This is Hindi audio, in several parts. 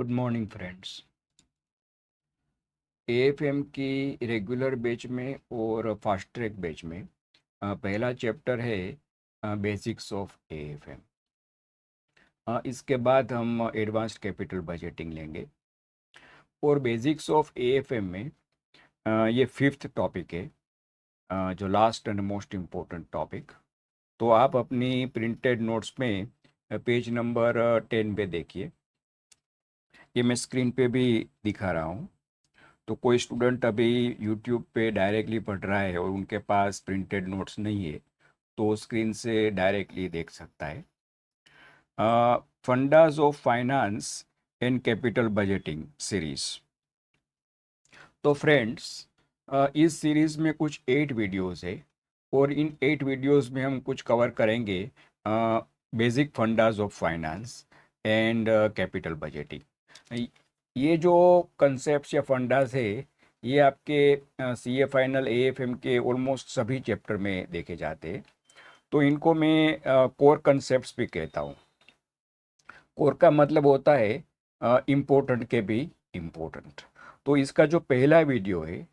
Good morning friends. एएफएम की रेगुलर बैच में और फास्ट ट्रैक बैच में पहला चैप्टर है बेसिक्स ऑफ एएफएम। इसके बाद हम एडवांस्ड कैपिटल बजटिंग लेंगे और बेसिक्स ऑफ एएफएम में ये फिफ्थ टॉपिक है, जो last and most important topic. तो आप अपनी प्रिंटेड नोट्स में पेज नंबर 10 पे देखिए। ये मैं स्क्रीन पे भी दिखा रहा हूँ। तो कोई स्टूडेंट अभी यूट्यूब पे डायरेक्टली पढ़ रहा है और उनके पास प्रिंटेड नोट्स नहीं है, तो स्क्रीन से डायरेक्टली देख सकता है। Fundas of finance and capital budgeting series. तो फ्रेंड्स, इस सीरीज में कुछ 8 वीडियोस है और इन 8 वीडियोस में हम कुछ कवर करेंगे basic fundas of finance and capital budgeting. ये जो कंसेप्ट या फंडास है, ये आपके सीए फाइनल एएफएम के ऑलमोस्ट सभी चैप्टर में देखे जाते हैं। तो इनको मैं कोर कंसेप्ट्स भी कहता हूँ। कोर का मतलब होता है इम्पोर्टेंट के भी इम्पोर्टेंट। तो इसका जो पहला वीडियो है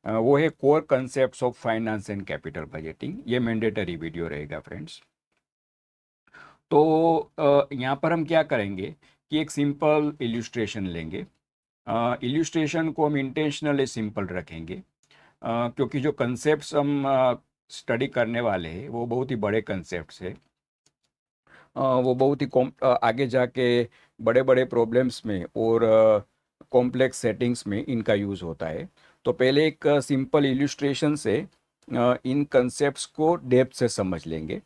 वो है core concepts of finance and capital budgeting. ये मैंडेटरी वीडियो रहेगा फ्रेंड्स। तो यहाँ पर हम क्या करेंगे कि एक सिंपल इल्यूस्ट्रेशन लेंगे। इल्यूस्ट्रेशन को हम इंटेंशनली सिंपल रखेंगे, क्योंकि जो कंसेप्ट्स हम स्टडी करने वाले हैं वो बहुत ही बड़े कंसेप्ट्स है। वो बहुत ही आगे जाके बड़े बड़े प्रॉब्लम्स में और कॉम्प्लेक्स सेटिंग्स में इनका यूज़ होता है। तो पहले एक सिंपल इल्यूस्ट्रेशन से इन कंसेप्ट्स को डेप्थ से समझ लेंगे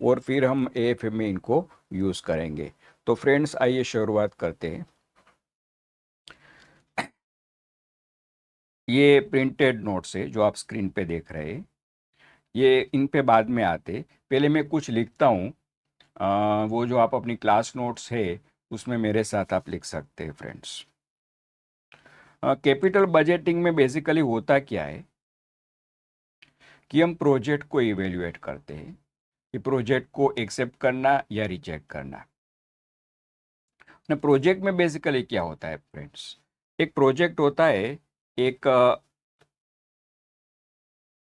और फिर हम एएफएम में इनको यूज़ करेंगे। तो फ्रेंड्स, आइए शुरुआत करते हैं। ये प्रिंटेड नोट्स है जो आप स्क्रीन पे देख रहे हैं। ये इन पे बाद में आते, पहले मैं कुछ लिखता हूँ। वो जो आप अपनी क्लास नोट्स है उसमें मेरे साथ आप लिख सकते हैं फ्रेंड्स। कैपिटल बजटिंग में बेसिकली होता क्या है कि हम प्रोजेक्ट को इवेल्युएट करते हैं कि प्रोजेक्ट को एक्सेप्ट करना या रिजेक्ट करना। ना प्रोजेक्ट में बेसिकली क्या होता है फ्रेंड्स, एक प्रोजेक्ट होता है एक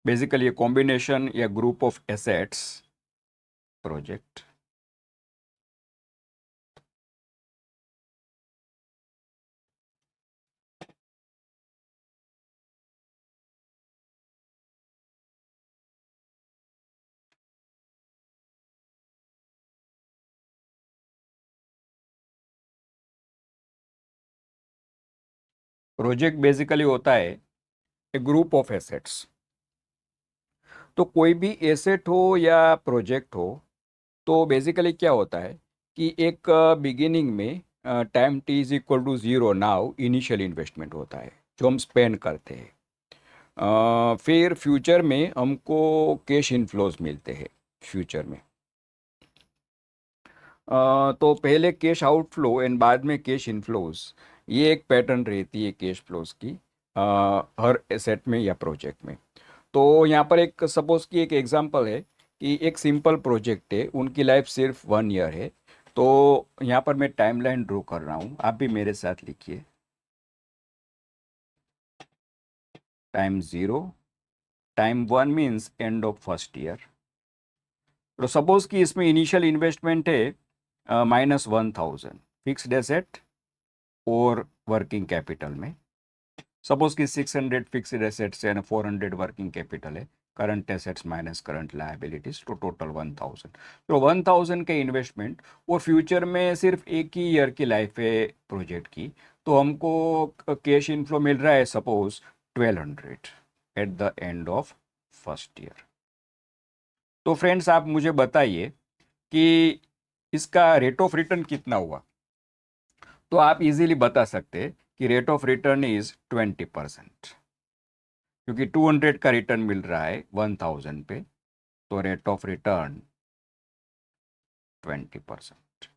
बेसिकली कॉम्बिनेशन या group of assets. Project project basically होता है ए ग्रुप ऑफ एसेट्स। तो कोई भी एसेट हो या प्रोजेक्ट हो, तो बेसिकली क्या होता है कि एक बिगिनिंग में time T is equal to zero, now initial investment होता है जो हम स्पेंड करते हैं। फिर फ्यूचर में हमको कैश इनफ्लोज मिलते हैं फ्यूचर में। तो पहले कैश आउटफ्लो एंड बाद में कैश इनफ्लोज, ये एक पैटर्न रहती है कैश फ्लोज की हर एसेट में या प्रोजेक्ट में। तो यहाँ पर एक सपोज की एक एग्जांपल है कि एक सिंपल प्रोजेक्ट है, उनकी लाइफ सिर्फ 1 ईयर है। तो यहाँ पर मैं टाइमलाइन ड्रॉ कर रहा हूँ, आप भी मेरे साथ लिखिए। Time 0, time 1 means end of first year. तो सपोज कि इसमें इनिशियल इन्वेस्टमेंट है -1000 फिक्स्ड एसेट और वर्किंग कैपिटल में। सपोज कि 600 फिक्स्ड एसेट्स है, 400 वर्किंग कैपिटल है, current assets minus current liabilities, तो टोटल 1000। तो 1000 के इन्वेस्टमेंट और फ्यूचर में सिर्फ एक ही ईयर की लाइफ है प्रोजेक्ट की, तो हमको कैश इनफ्लो मिल रहा है suppose 1200 at the end of first year. तो फ्रेंड्स, आप मुझे बताइए कि इसका रेट ऑफ रिटर्न कितना हुआ। तो आप इजीली बता सकते हैं कि रेट ऑफ रिटर्न इज 20%, क्योंकि 200 का रिटर्न मिल रहा है 1000 पे, तो रेट ऑफ रिटर्न 20%।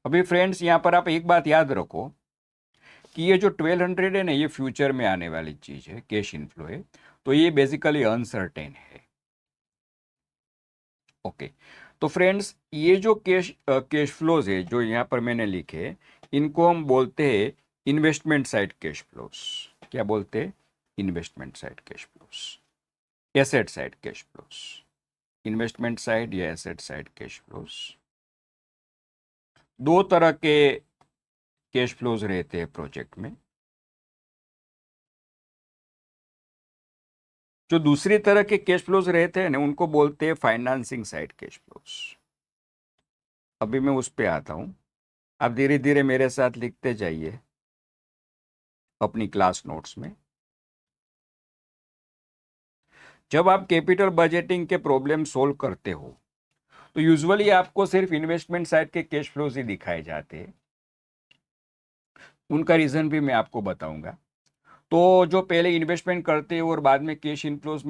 अभी फ्रेंड्स, यहाँ पर आप एक बात याद रखो कि ये जो 1200 है ना, ये फ्यूचर में आने वाली चीज है, कैश इनफ्लो है, तो ये बेसिकली अनसर्टेन है। ओके। तो फ्रेंड्स ये जो कैश फ्लोज है जो यहाँ पर मैंने लिखे, इनको हम बोलते हैं इन्वेस्टमेंट साइड कैश फ्लोज। क्या बोलते हैं? Investment side cash flows, asset side cash flows. Investment side या एसेट साइड कैश फ्लोज, दो तरह के कैश फ्लोज रहते हैं प्रोजेक्ट में। जो दूसरी तरह के कैश फ्लोज रहते हैं ना, उनको बोलते हैं फाइनेंसिंग साइड कैश फ्लोज। अभी मैं उस पे आता हूं, आप धीरे धीरे मेरे साथ लिखते जाइए अपनी क्लास नोट्स में। जब आप कैपिटल बजटिंग के प्रॉब्लम सोल्व करते हो तो यूजुअली आपको सिर्फ इन्वेस्टमेंट साइड के कैश फ्लोज ही दिखाए जाते हैं। उनका रीजन भी मैं आपको बताऊंगा। तो जो पहले इन्वेस्टमेंट करते हैं और बाद में कैश इनफ्लोज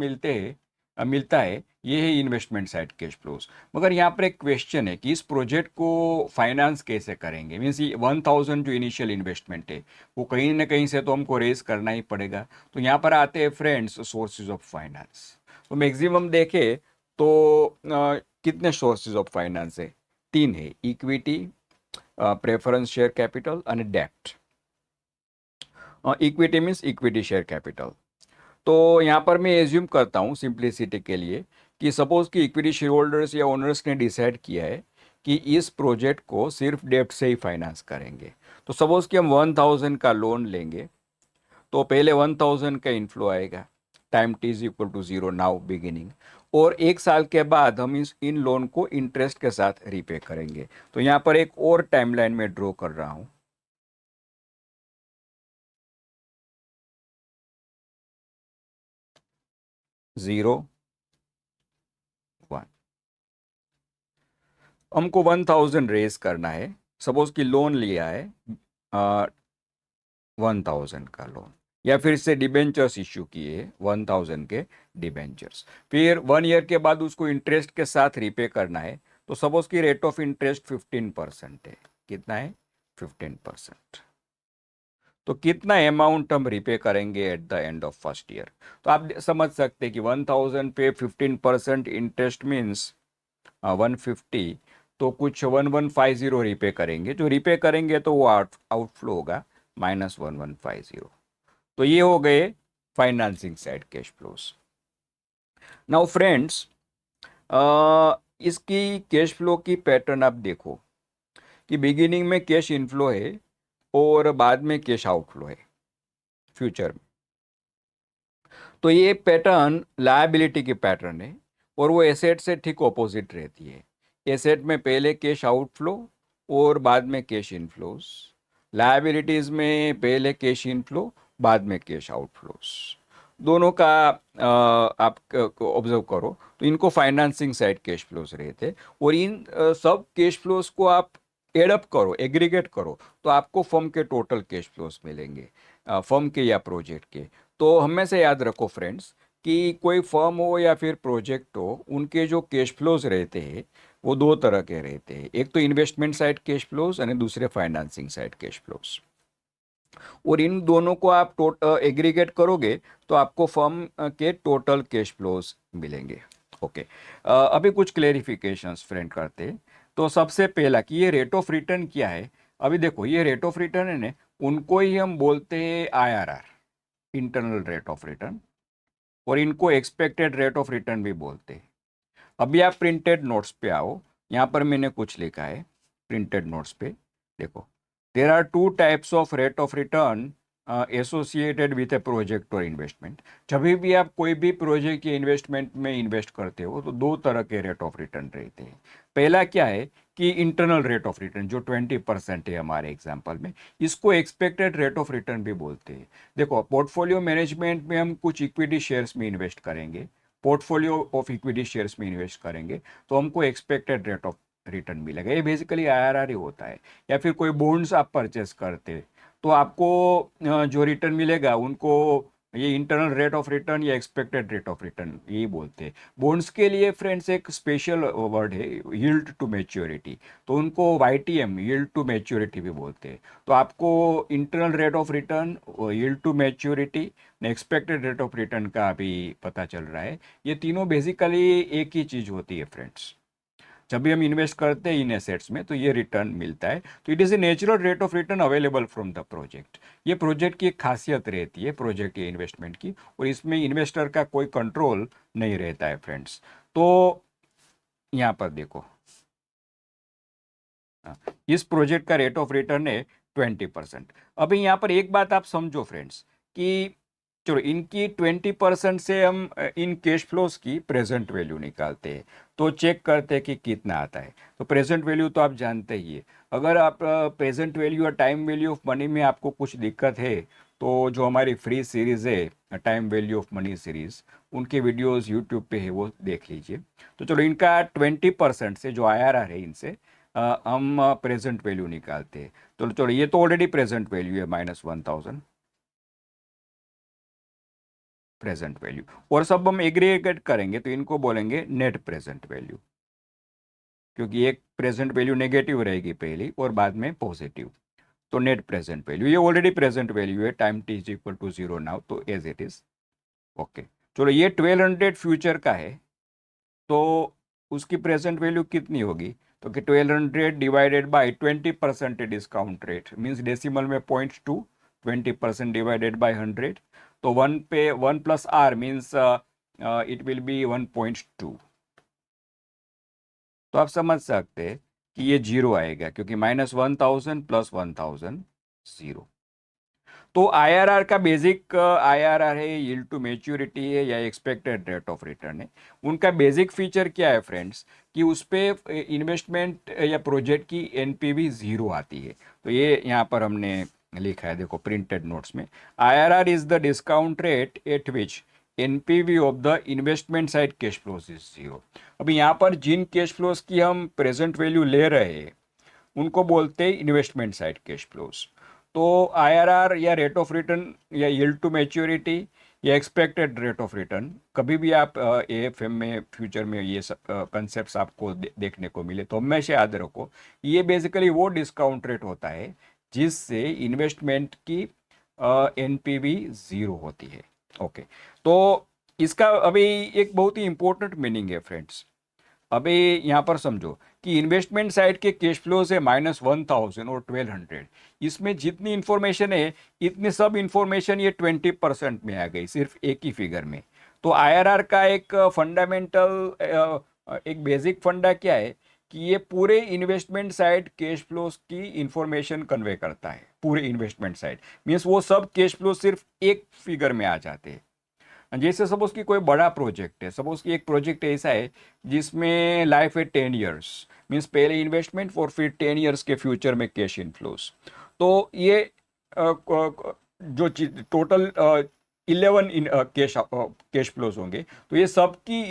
मिलता है, ये है इन्वेस्टमेंट साइड कैश फ्लोज। मगर यहाँ पर एक क्वेश्चन है कि इस प्रोजेक्ट को फाइनेंस कैसे करेंगे। मीन्स ये 1000 जो इनिशियल इन्वेस्टमेंट है वो कहीं ना कहीं से तो हमको रेज करना ही पड़ेगा। तो यहाँ पर आते हैं फ्रेंड्स सोर्सेज ऑफ फाइनेंस। तो मैक्सिमम देखे तो कितने सोर्सेज ऑफ फाइनेंस है? तीन है, इक्विटी, प्रेफरेंस शेयर कैपिटल और डेब्ट। Equity means equity share capital. तो यहाँ पर मैं एज्यूम करता हूँ सिंप्लिसिटी के लिए कि सपोज कि इक्विटी शेयर होल्डर्स या ओनर्स ने डिसाइड किया है कि इस प्रोजेक्ट को सिर्फ डेब्ट से ही फाइनेंस करेंगे। तो सपोज कि हम 1000 का लोन लेंगे, तो पहले 1000 का इनफ्लो आएगा, time T is equal to 0 now beginning, और एक साल के बाद हम इन लोन को इंटरेस्ट के साथ रीपे करेंगे। तो यहाँ पर एक और टाइमलाइन में ड्रॉ कर रहा हूँ। 0 1, हमको 1000 रेज करना है। सपोज कि लोन लिया है 1000 का लोन, या फिर से डिबेंचर्स इश्यू किए 1000 के डिबेंचर्स, फिर 1 ईयर के बाद उसको इंटरेस्ट के साथ रीपे करना है। तो सपोज की रेट ऑफ इंटरेस्ट 15% है। कितना है? 15%। तो कितना अमाउंट हम रीपे करेंगे at the end of first year? तो आप समझ सकते हैं कि 1000 पे 15% इंटरेस्ट मीन्स 150। तो कुछ 1150 रीपे करेंगे। जो रीपे करेंगे तो वो आउटफ्लो होगा -1150। तो ये हो गए financing side cash flows. Now friends, इसकी कैश फ्लो की पैटर्न आप देखो कि बिगिनिंग में कैश इनफ्लो है और बाद में कैश आउटफ्लो है फ्यूचर में। तो ये पैटर्न लायबिलिटी की पैटर्न है और वो एसेट से ठीक ऑपोजिट रहती है। एसेट में पहले कैश आउटफ्लो और बाद में कैश इनफ्लोज, लायबिलिटीज में पहले कैश इनफ्लो बाद में कैश आउटफ्लोज। दोनों का आप ऑब्जर्व करो तो इनको फाइनेंसिंग साइड कैश फ्लोज रहते हैं। और इन सब कैश फ्लोज को आप एडअप करो, एग्रीगेट करो, तो आपको फर्म के टोटल कैश फ्लोज मिलेंगे, फर्म के या प्रोजेक्ट के। तो हमेशा याद रखो फ्रेंड्स कि कोई फर्म हो या फिर प्रोजेक्ट हो, उनके जो कैश फ्लोज रहते हैं वो दो तरह के रहते हैं। एक तो इन्वेस्टमेंट साइड कैश फ्लोज और दूसरे फाइनेंसिंग साइड कैश फ्लोज। और इन दोनों को आप एग्रीगेट करोगे तो आपको फर्म के टोटल कैश फ्लोज मिलेंगे। ओके, अभी कुछ क्लेरिफिकेशंस फ्रेंड करते हैं। तो सबसे पहला कि ये रेट ऑफ रिटर्न क्या है। अभी देखो ये रेट ऑफ रिटर्न है ना, उनको ही हम बोलते हैं IRR, internal rate of return, और इनको एक्सपेक्टेड रेट ऑफ रिटर्न भी बोलते हैं। अभी आप प्रिंटेड नोट्स पे आओ, यहाँ पर मैंने कुछ लिखा है प्रिंटेड नोट्स पे। देखो, there are two types of rate of return associated with a project और इन्वेस्टमेंट। जब भी आप कोई भी प्रोजेक्ट या इन्वेस्टमेंट में इन्वेस्ट करते हो तो दो तरह के रेट ऑफ रिटर्न रहते हैं। पहला क्या है कि इंटरनल रेट ऑफ रिटर्न जो 20% है हमारे एग्जाम्पल में, इसको एक्सपेक्टेड रेट ऑफ रिटर्न भी बोलते हैं। देखो, पोर्टफोलियो मैनेजमेंट में हम कुछ इक्विटी शेयर्स में इन्वेस्ट करेंगे, पोर्टफोलियो ऑफ इक्विटी शेयर्स में इन्वेस्ट करेंगे, तो हमको एक्सपेक्टेड रेट ऑफ रिटर्न मिलेगा। ये बेसिकली IRR ही होता है। या फिर कोई बॉन्ड्स आप परचेस करते तो आपको जो रिटर्न मिलेगा उनको ये इंटरनल रेट ऑफ रिटर्न या एक्सपेक्टेड रेट ऑफ रिटर्न यही बोलते हैं। बॉन्ड्स के लिए फ्रेंड्स एक स्पेशल वर्ड है, यील्ड टू मैच्योरिटी। तो उनको YTM, यील्ड टू मैच्योरिटी भी बोलते हैं। तो आपको internal rate of return, yield to maturity, expected rate of return का अभी पता चल रहा है। ये तीनों बेसिकली एक ही चीज़ होती है फ्रेंड्स। जब भी हम इन्वेस्ट करते हैं इन एसेट्स में तो ये रिटर्न मिलता है। तो it is a natural rate of return available from the project. ये प्रोजेक्ट की एक खासियत रहती है प्रोजेक्ट या इन्वेस्टमेंट की, और इसमें इन्वेस्टर का कोई कंट्रोल नहीं रहता है फ्रेंड्स। तो यहाँ पर देखो, हाँ, इस प्रोजेक्ट का रेट ऑफ रिटर्न है 20%। अभी यहाँ पर एक बात आप समझो फ्रेंड्स कि चलो इनकी 20% से हम इन कैश फ्लोज की प्रेजेंट वैल्यू निकालते हैं, तो चेक करते हैं कि कितना आता है। तो प्रेजेंट वैल्यू तो आप जानते ही है। अगर आप प्रेजेंट वैल्यू और टाइम वैल्यू ऑफ मनी में आपको कुछ दिक्कत है, तो जो हमारी फ्री सीरीज़ है time value of money series, उनके वीडियोस यूट्यूब पे है, वो देख लीजिए। तो चलो इनका 20% से जो IRR है इनसे हम प्रेजेंट वैल्यू निकालते हैं। तो चलो ये तो ऑलरेडी प्रेजेंट वैल्यू है -1000 प्रेजेंट वैल्यू, और सब हम एग्रीगेट करेंगे तो इनको बोलेंगे नेट प्रेजेंट वैल्यू, क्योंकि एक प्रेजेंट वैल्यू नेगेटिव रहेगी पहली और बाद में पॉजिटिव। तो नेट प्रेजेंट वैल्यू, ये ऑलरेडी प्रेजेंट वैल्यू है, time t is equal to 0 now, तो एज इट इज। ओके, चलो ये 1200 फ्यूचर का है, तो उसकी प्रेजेंट वैल्यू कितनी होगी? तो कि 1200 divided by 20% discount rate means decimal में 0.2, 20% डिवाइडेड बाय 100, तो 1 पे 1 plus R means it will be 1.2। तो आप समझ सकते हैं कि ये जीरो आएगा, क्योंकि -1000 प्लस 1000 जीरो। तो IRR का बेसिक IRR है, यील्ड टू मैच्योरिटी है या एक्सपेक्टेड रेट ऑफ रिटर्न है। उनका बेसिक फीचर क्या है फ्रेंड्स, कि उस पर इन्वेस्टमेंट या प्रोजेक्ट की NPV जीरो आती है। तो ये यहाँ पर हमने लिखा है, देखो प्रिंटेड नोट्स में, IRR is the discount rate at which NPV of the investment side cash flows is zero. अभी यहाँ पर जिन कैश फ्लोज की हम प्रेजेंट वैल्यू ले रहे हैं उनको बोलते हैं इन्वेस्टमेंट साइड कैश फ्लोज। तो IRR या रेट ऑफ रिटर्न या यील्ड टू मैच्योरिटी या एक्सपेक्टेड रेट ऑफ रिटर्न, कभी भी आप AFM में फ्यूचर में ये कंसेप्ट आपको देखने को मिले तो हमेशा याद रखो, ये बेसिकली वो डिस्काउंट रेट होता है जिससे इन्वेस्टमेंट की NPV जीरो होती है। ओके, तो इसका अभी एक बहुत ही इंपॉर्टेंट मीनिंग है फ्रेंड्स। अभी यहाँ पर समझो कि इन्वेस्टमेंट साइड के कैश फ्लोज है -1000 और 1200, इसमें जितनी इंफॉर्मेशन है इतनी सब इंफॉर्मेशन ये 20% में आ गई सिर्फ एक ही फिगर में। तो IRR का एक फंडामेंटल एक बेसिक फंडा क्या है कि ये पूरे इन्वेस्टमेंट साइड कैश फ्लोज की इंफॉर्मेशन कन्वे करता है। पूरे इन्वेस्टमेंट साइड मीन्स वो सब कैश फ्लो सिर्फ एक फिगर में आ जाते हैं। जैसे सपोज कि कोई बड़ा प्रोजेक्ट है, सपोज कि एक प्रोजेक्ट ऐसा है जिसमें लाइफ है 10 years, मीन्स पहले इन्वेस्टमेंट और फिर 10 years के फ्यूचर में कैश इनफ्लोज। तो ये जो टोटल 11 कैश फ्लोज होंगे, तो ये सबकी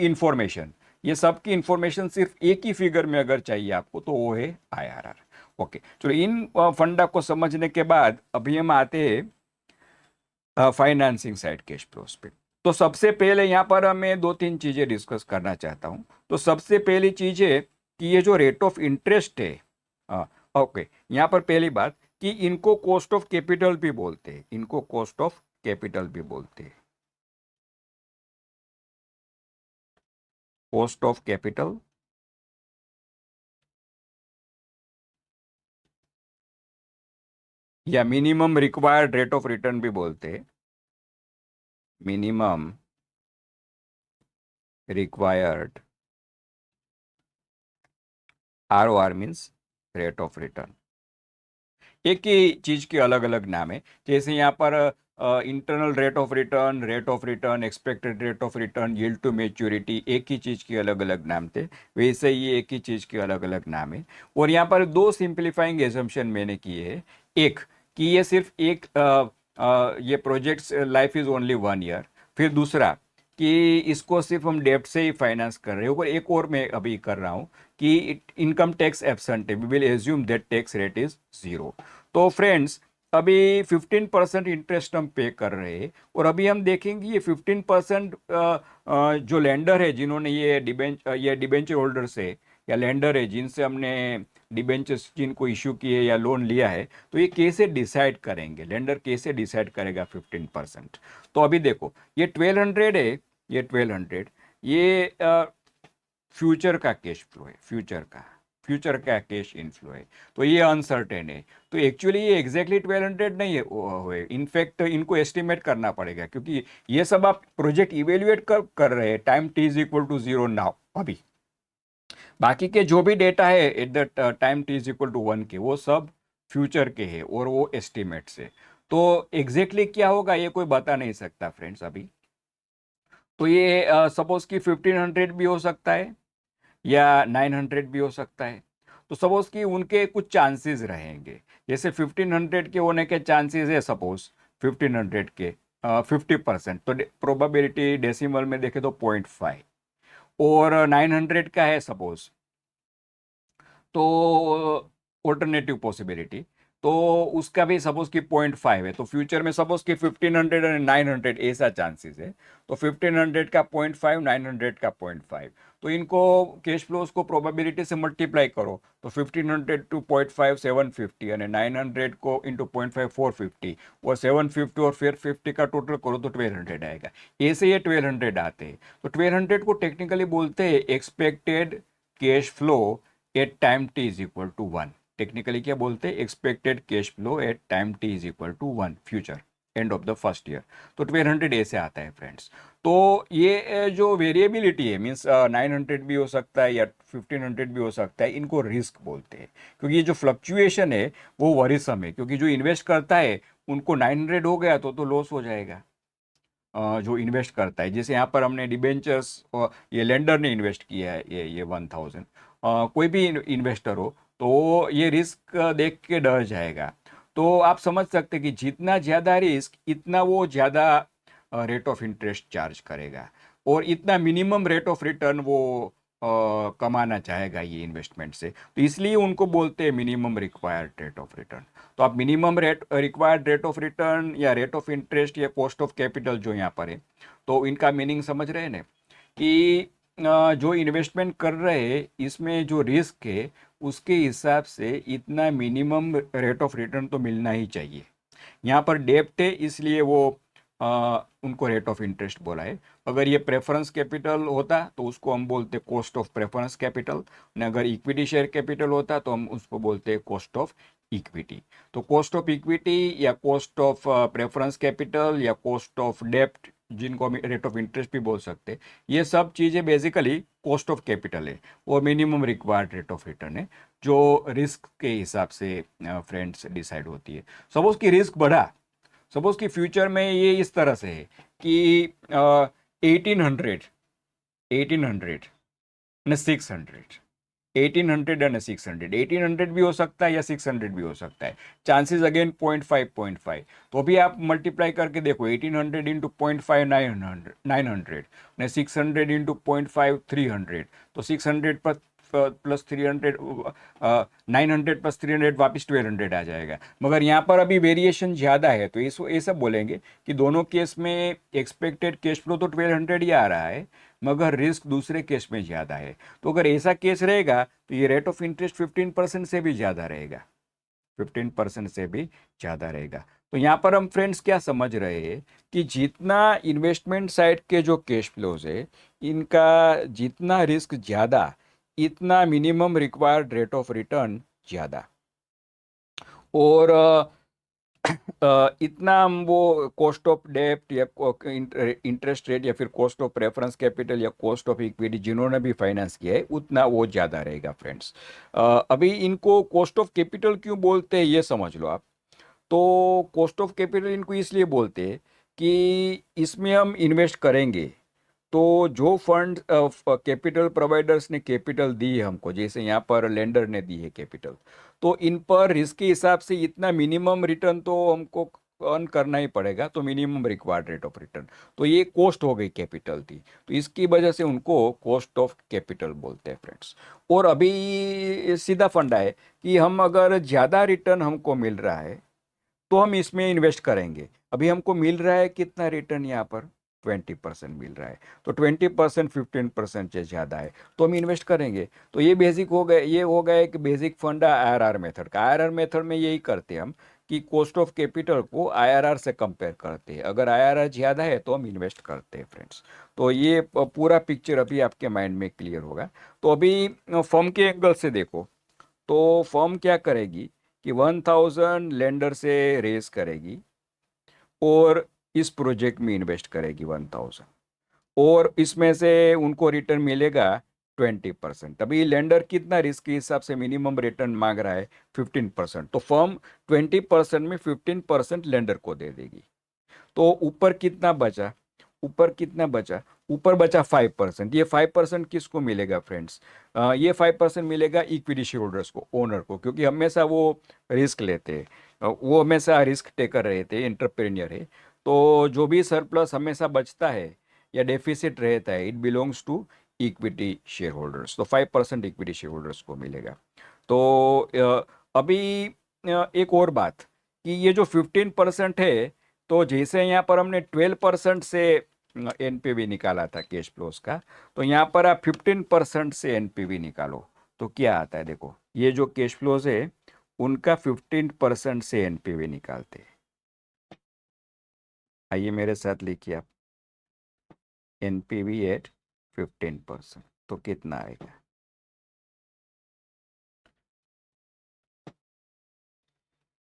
इंफॉर्मेशन सिर्फ एक ही फिगर में अगर चाहिए आपको तो वो है IRR। ओके, चलो इन फंडा को समझने के बाद अभी हम आते हैं फाइनेंसिंग साइड कैश फ्लोज पे। तो सबसे पहले यहाँ पर मैं दो तीन चीज़ें डिस्कस करना चाहता हूँ। तो सबसे पहली चीज़ है कि ये जो रेट ऑफ इंटरेस्ट है, ओके, यहाँ पर पहली बात कि इनको कॉस्ट ऑफ कैपिटल भी बोलते हैं, इनको कॉस्ट ऑफ कैपिटल भी बोलते हैं, कॉस्ट ऑफ कैपिटल या minimum required rate of return भी बोलते हैं, minimum required ROR means rate of return. एक ही चीज़ के अलग अलग नाम है। जैसे यहाँ पर internal rate of return, expected rate of return, yield to maturity, एक ही चीज़ के अलग अलग नाम थे, वैसे ही ये एक ही चीज़ के अलग अलग नाम है। और यहाँ पर दो सिंप्लीफाइंग एजम्पशन मैंने किए हैं। एक कि ये सिर्फ एक ये projects life is only 1 year। फिर दूसरा कि इसको सिर्फ हम डेब्ट से ही फाइनेंस कर रहे हो। और एक और मैं अभी कर रहा हूँ कि इनकम टैक्स एब्सेंट है, we will assume that tax rate is zero. तो फ्रेंड्स अभी 15% इंटरेस्ट हम पे कर रहे हैं, और अभी हम देखेंगे ये 15% जो लेंडर है जिन्होंने ये डिबेंचर होल्डर्स है या लेंडर है जिनसे हमने डिबेंचर्स जिनको इशू किए या लोन लिया है, तो ये कैसे डिसाइड करेंगे, लेंडर कैसे डिसाइड करेगा 15%? तो अभी देखो ये 1200 है, ये 1200, ये फ्यूचर का कैश फ्लो है, फ्यूचर का कैश इनफ्लो है, तो ये अनसर्टेन है। तो एक्चुअली ये एग्जैक्टली 1200 नहीं है, इनफैक्ट इनको एस्टिमेट करना पड़ेगा, क्योंकि ये सब आप प्रोजेक्ट इवेल्युएट कर रहे हैं time t is equal to 0 now अभी। बाकी के जो भी डेटा है at the time t is equal to 1 के, वो सब फ्यूचर के हैं और वो एस्टिमेट्स है। तो एग्जैक्टली क्या होगा ये कोई बता नहीं सकता फ्रेंड्स अभी। तो ये सपोज कि 1500 भी हो सकता है या 900 भी हो सकता है। तो सपोज कि उनके कुछ चांसेस रहेंगे, जैसे 1500 के होने के चांसेस है सपोज 1500 के 50%, तो प्रोबेबिलिटी डेसिमल में देखे तो 0.5, और 900 का है सपोज, तो ऑल्टरनेटिव पॉसिबिलिटी, तो उसका भी सपोज कि 0.5 है। तो फ्यूचर में सपोज कि 1500 और 900 ऐसा चांसेस है, तो 1500 का 0.5, 900 का 0.5, तो इनको कैश फ्लोज को प्रोबेबिलिटी से मल्टीप्लाई करो, तो 1500 टू 0.5 750, और 900 को इंटू 0.5 450, और 750 और फिर 50 का टोटल करो तो 1200 आएगा। ऐसे ये 1200 आते हैं। तो 1200 को टेक्निकली बोलते हैं expected cash flow at time t is equal to 1। Technically क्या बोलते हैं, expected cash flow at time t is equal to 1 future end of the first year. तो 1200 ऐसे आता है फ्रेंड्स। तो ये जो वेरिएबिलिटी है मीन्स 900 भी हो सकता है या 1500 भी हो सकता है, इनको रिस्क बोलते हैं, क्योंकि ये जो फ्लक्चुएशन है वो वरीसम है, क्योंकि जो इन्वेस्ट करता है उनको 900 हो गया तो लॉस हो जाएगा। जो इन्वेस्ट करता है, जैसे यहाँ पर हमने डिबेंचर्स, ये लेंडर ने इन्वेस्ट किया है ये 1000, कोई भी इन्वेस्टर हो तो ये रिस्क देख के डर जाएगा। तो आप समझ सकते हैं कि जितना ज़्यादा रिस्क इतना वो ज़्यादा रेट ऑफ इंटरेस्ट चार्ज करेगा, और इतना मिनिमम रेट ऑफ रिटर्न वो कमाना चाहेगा ये इन्वेस्टमेंट से। तो इसलिए उनको बोलते हैं minimum required rate of return. तो आप minimum rate required rate of return या रेट ऑफ इंटरेस्ट या कॉस्ट ऑफ कैपिटल जो यहाँ पर है, तो इनका मीनिंग समझ रहे हैं ना, कि जो इन्वेस्टमेंट कर रहे हैं इसमें जो रिस्क है उसके हिसाब से इतना मिनिमम रेट ऑफ रिटर्न तो मिलना ही चाहिए। यहाँ पर डेप्ट है इसलिए वो उनको रेट ऑफ इंटरेस्ट बोला है। अगर ये प्रेफरेंस कैपिटल होता तो उसको हम बोलते कॉस्ट ऑफ प्रेफरेंस कैपिटल, और अगर इक्विटी शेयर कैपिटल होता तो हम उसको बोलते कॉस्ट ऑफ इक्विटी। तो कॉस्ट ऑफ इक्विटी या कॉस्ट ऑफ प्रेफरेंस कैपिटल या कॉस्ट ऑफ डेप्ट, जिनको हम रेट ऑफ इंटरेस्ट भी बोल सकते हैं, ये सब चीज़ें बेसिकली कॉस्ट ऑफ कैपिटल है और minimum required rate of return है, जो रिस्क के हिसाब से फ्रेंड्स डिसाइड होती है। सपोज कि रिस्क बढ़ा, सपोज कि फ्यूचर में ये इस तरह से है कि 1800 ने 600, 1800 एंड 600, 1800 भी हो सकता है या 600 भी हो सकता है। चांसेस अगेन 0.5, तो भी आप मल्टीप्लाई करके देखो, 1800 इंटू 0.5 900 ने 600 इंटू 0.5 300, तो 600 पर प्लस 300 900 प्लस 300 वापस 1200 आ जाएगा। मगर यहाँ पर अभी वेरिएशन ज़्यादा है, तो इस ऐसा बोलेंगे कि दोनों केस में एक्सपेक्टेड कैश फ्लो तो 1200 ही आ रहा है, मगर रिस्क दूसरे केस में ज़्यादा है। तो अगर ऐसा केस रहेगा तो ये रेट ऑफ इंटरेस्ट 15% से भी ज़्यादा रहेगा, 15% से भी ज़्यादा रहेगा। तो यहाँ पर हम फ्रेंड्स क्या समझ रहे हैं कि जितना इन्वेस्टमेंट साइड के जो कैश फ्लोज है इनका जितना रिस्क ज़्यादा, इतना minimum required rate of return ज़्यादा, और इतना हम वो कॉस्ट ऑफ डेप्ट या इंटरेस्ट रेट या फिर कॉस्ट ऑफ प्रेफरेंस कैपिटल या कॉस्ट ऑफ इक्विटी जिन्होंने भी फाइनेंस किया है उतना वो ज़्यादा रहेगा फ्रेंड्स। अभी इनको कॉस्ट ऑफ कैपिटल क्यों बोलते हैं ये समझ लो आप। तो कॉस्ट ऑफ कैपिटल इनको इसलिए बोलते हैं कि इसमें हम इन्वेस्ट करेंगे, तो जो फंड कैपिटल प्रोवाइडर्स ने कैपिटल दी है हमको, जैसे यहाँ पर लेंडर ने दी है कैपिटल, तो इन पर रिस्क के हिसाब से इतना मिनिमम रिटर्न तो हमको अर्न करना ही पड़ेगा, तो minimum required rate of return, तो ये कॉस्ट हो गई कैपिटल थी, तो इसकी वजह से उनको कॉस्ट ऑफ कैपिटल बोलते हैं फ्रेंड्स। और अभी सीधा फंडा है कि हम अगर ज़्यादा रिटर्न हमको मिल रहा है तो हम इसमें इन्वेस्ट करेंगे। अभी हमको मिल रहा है कितना रिटर्न, यहाँ पर 20% मिल रहा है, तो 20% 15% से ज़्यादा है तो हम इन्वेस्ट करेंगे। तो ये बेसिक हो गए, ये हो गया एक बेसिक फंडा IRR मेथड का। IRR मेथड में यही करते हैं हम कि कॉस्ट ऑफ कैपिटल को आईआरआर से कंपेयर करते हैं। अगर आईआरआर ज़्यादा है तो हम इन्वेस्ट करते हैं फ्रेंड्स। तो ये पूरा पिक्चर अभी आपके माइंड में क्लियर होगा। तो अभी फर्म के एंगल से देखो, तो फर्म क्या करेगी कि 1000 लेंडर से रेस करेगी और इस प्रोजेक्ट में इन्वेस्ट करेगी 1000, और इसमें से उनको रिटर्न मिलेगा 20%। अभी लेंडर कितना रिस्क के हिसाब से मिनिमम रिटर्न मांग रहा है 15%, तो फर्म 20% में 15% लेंडर को दे देगी। तो ऊपर कितना बचा, ऊपर कितना बचा, ऊपर बचा 5%। ये 5% किसको मिलेगा फ्रेंड्स? ये 5% मिलेगा इक्विटी शेयर होल्डर्स को, ओनर को, क्योंकि हमेशा वो रिस्क लेते हैं, वो हमेशा रिस्क टेकर रहते हैं, एंटरप्रेन्योर है। तो जो भी सरप्लस हमेशा बचता है या डेफिसिट रहता है, it belongs to equity share holders. तो 5% इक्विटी शेयर होल्डर्स को मिलेगा। तो अभी एक और बात कि ये जो 15% है, तो जैसे यहाँ पर हमने 12% से एनपीवी निकाला था कैश फ्लोस का, तो यहाँ पर आप 15% से एनपीवी निकालो तो क्या आता है। देखो, ये जो कैश फ्लोस है उनका 15% से एनपीवी निकालते हैं। आइए मेरे साथ लिखिए आप, एनपीवी एट 15%, तो कितना आएगा?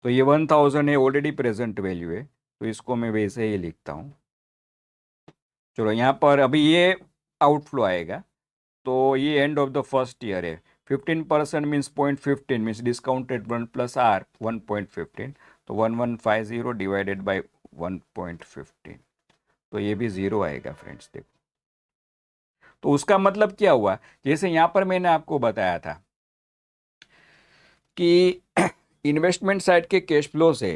तो ये 1000 है, ऑलरेडी प्रेजेंट वैल्यू है, तो इसको मैं वैसे ही लिखता हूँ। चलो, यहाँ पर अभी ये आउटफ्लो आएगा, तो ये end of the first year है। 15% means 0.15 means discounted 1 plus R 1.15, तो 1150 डिवाइडेड बाई 1.15, तो ये भी ज़ीरो आएगा फ्रेंड्स। देखो, तो उसका मतलब क्या हुआ, जैसे यहाँ पर मैंने आपको बताया था कि इन्वेस्टमेंट साइड के कैश फ्लो से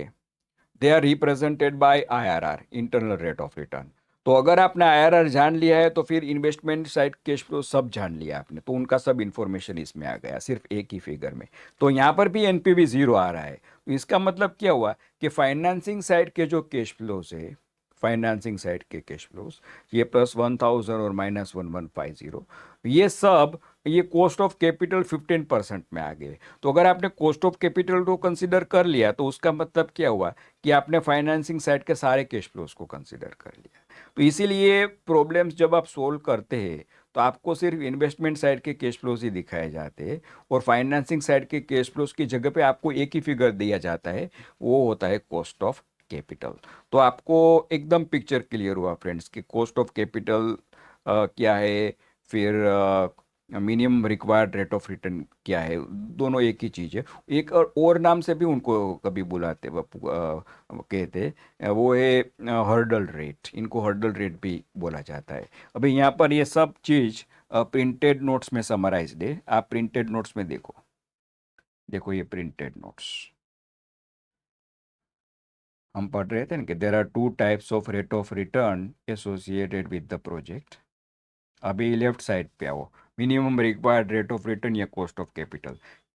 they are represented by IRR, internal rate of return. तो अगर आपने आईआरआर जान लिया है तो फिर इन्वेस्टमेंट साइड कैश फ्लो सब जान लिया आपने, तो उनका सब इन्फॉर्मेशन इसमें आ गया सिर्फ एक ही फिगर में। तो यहाँ पर भी एनपीवी ज़ीरो आ रहा है, तो इसका मतलब क्या हुआ कि फाइनेंसिंग साइड के जो कैश फ्लोज है, फाइनेंसिंग साइड के कैश फ्लोज, ये +1000 और -1150, ये सब, ये कॉस्ट ऑफ कैपिटल 15% में आ गए। तो अगर आपने कॉस्ट ऑफ कैपिटल को कंसिडर कर लिया तो उसका मतलब क्या हुआ कि आपने फाइनेंसिंग साइड के सारे कैश फ्लोज को कंसिडर कर लिया। तो इसीलिए प्रॉब्लम्स जब आप सोल्व करते हैं तो आपको सिर्फ इन्वेस्टमेंट साइड के कैश फ्लोज ही दिखाए जाते हैं, और फाइनेंसिंग साइड के कैश फ्लोज की जगह पे आपको एक ही फिगर दिया जाता है, वो होता है कॉस्ट ऑफ कैपिटल। तो आपको एकदम पिक्चर क्लियर हुआ फ्रेंड्स कि कॉस्ट ऑफ कैपिटल क्या है, फिर minimum required rate of return क्या है, दोनों एक ही चीज़ है। एक और नाम से भी उनको कभी बुलाते कहते हैं, वो है हर्डल रेट, इनको हर्डल रेट भी बोला जाता है। अभी यहाँ पर ये सब चीज़ प्रिंटेड नोट्स में समराइज्ड है, आप प्रिंटेड नोट्स में देखो, देखो ये प्रिंटेड नोट्स हम पढ़ रहे थे ना कि there are 2 types of rate of return associated with the project. अभी लेफ्ट साइड पे आओ, minimum required rate of return या कॉस्ट ऑफ कैपिटल।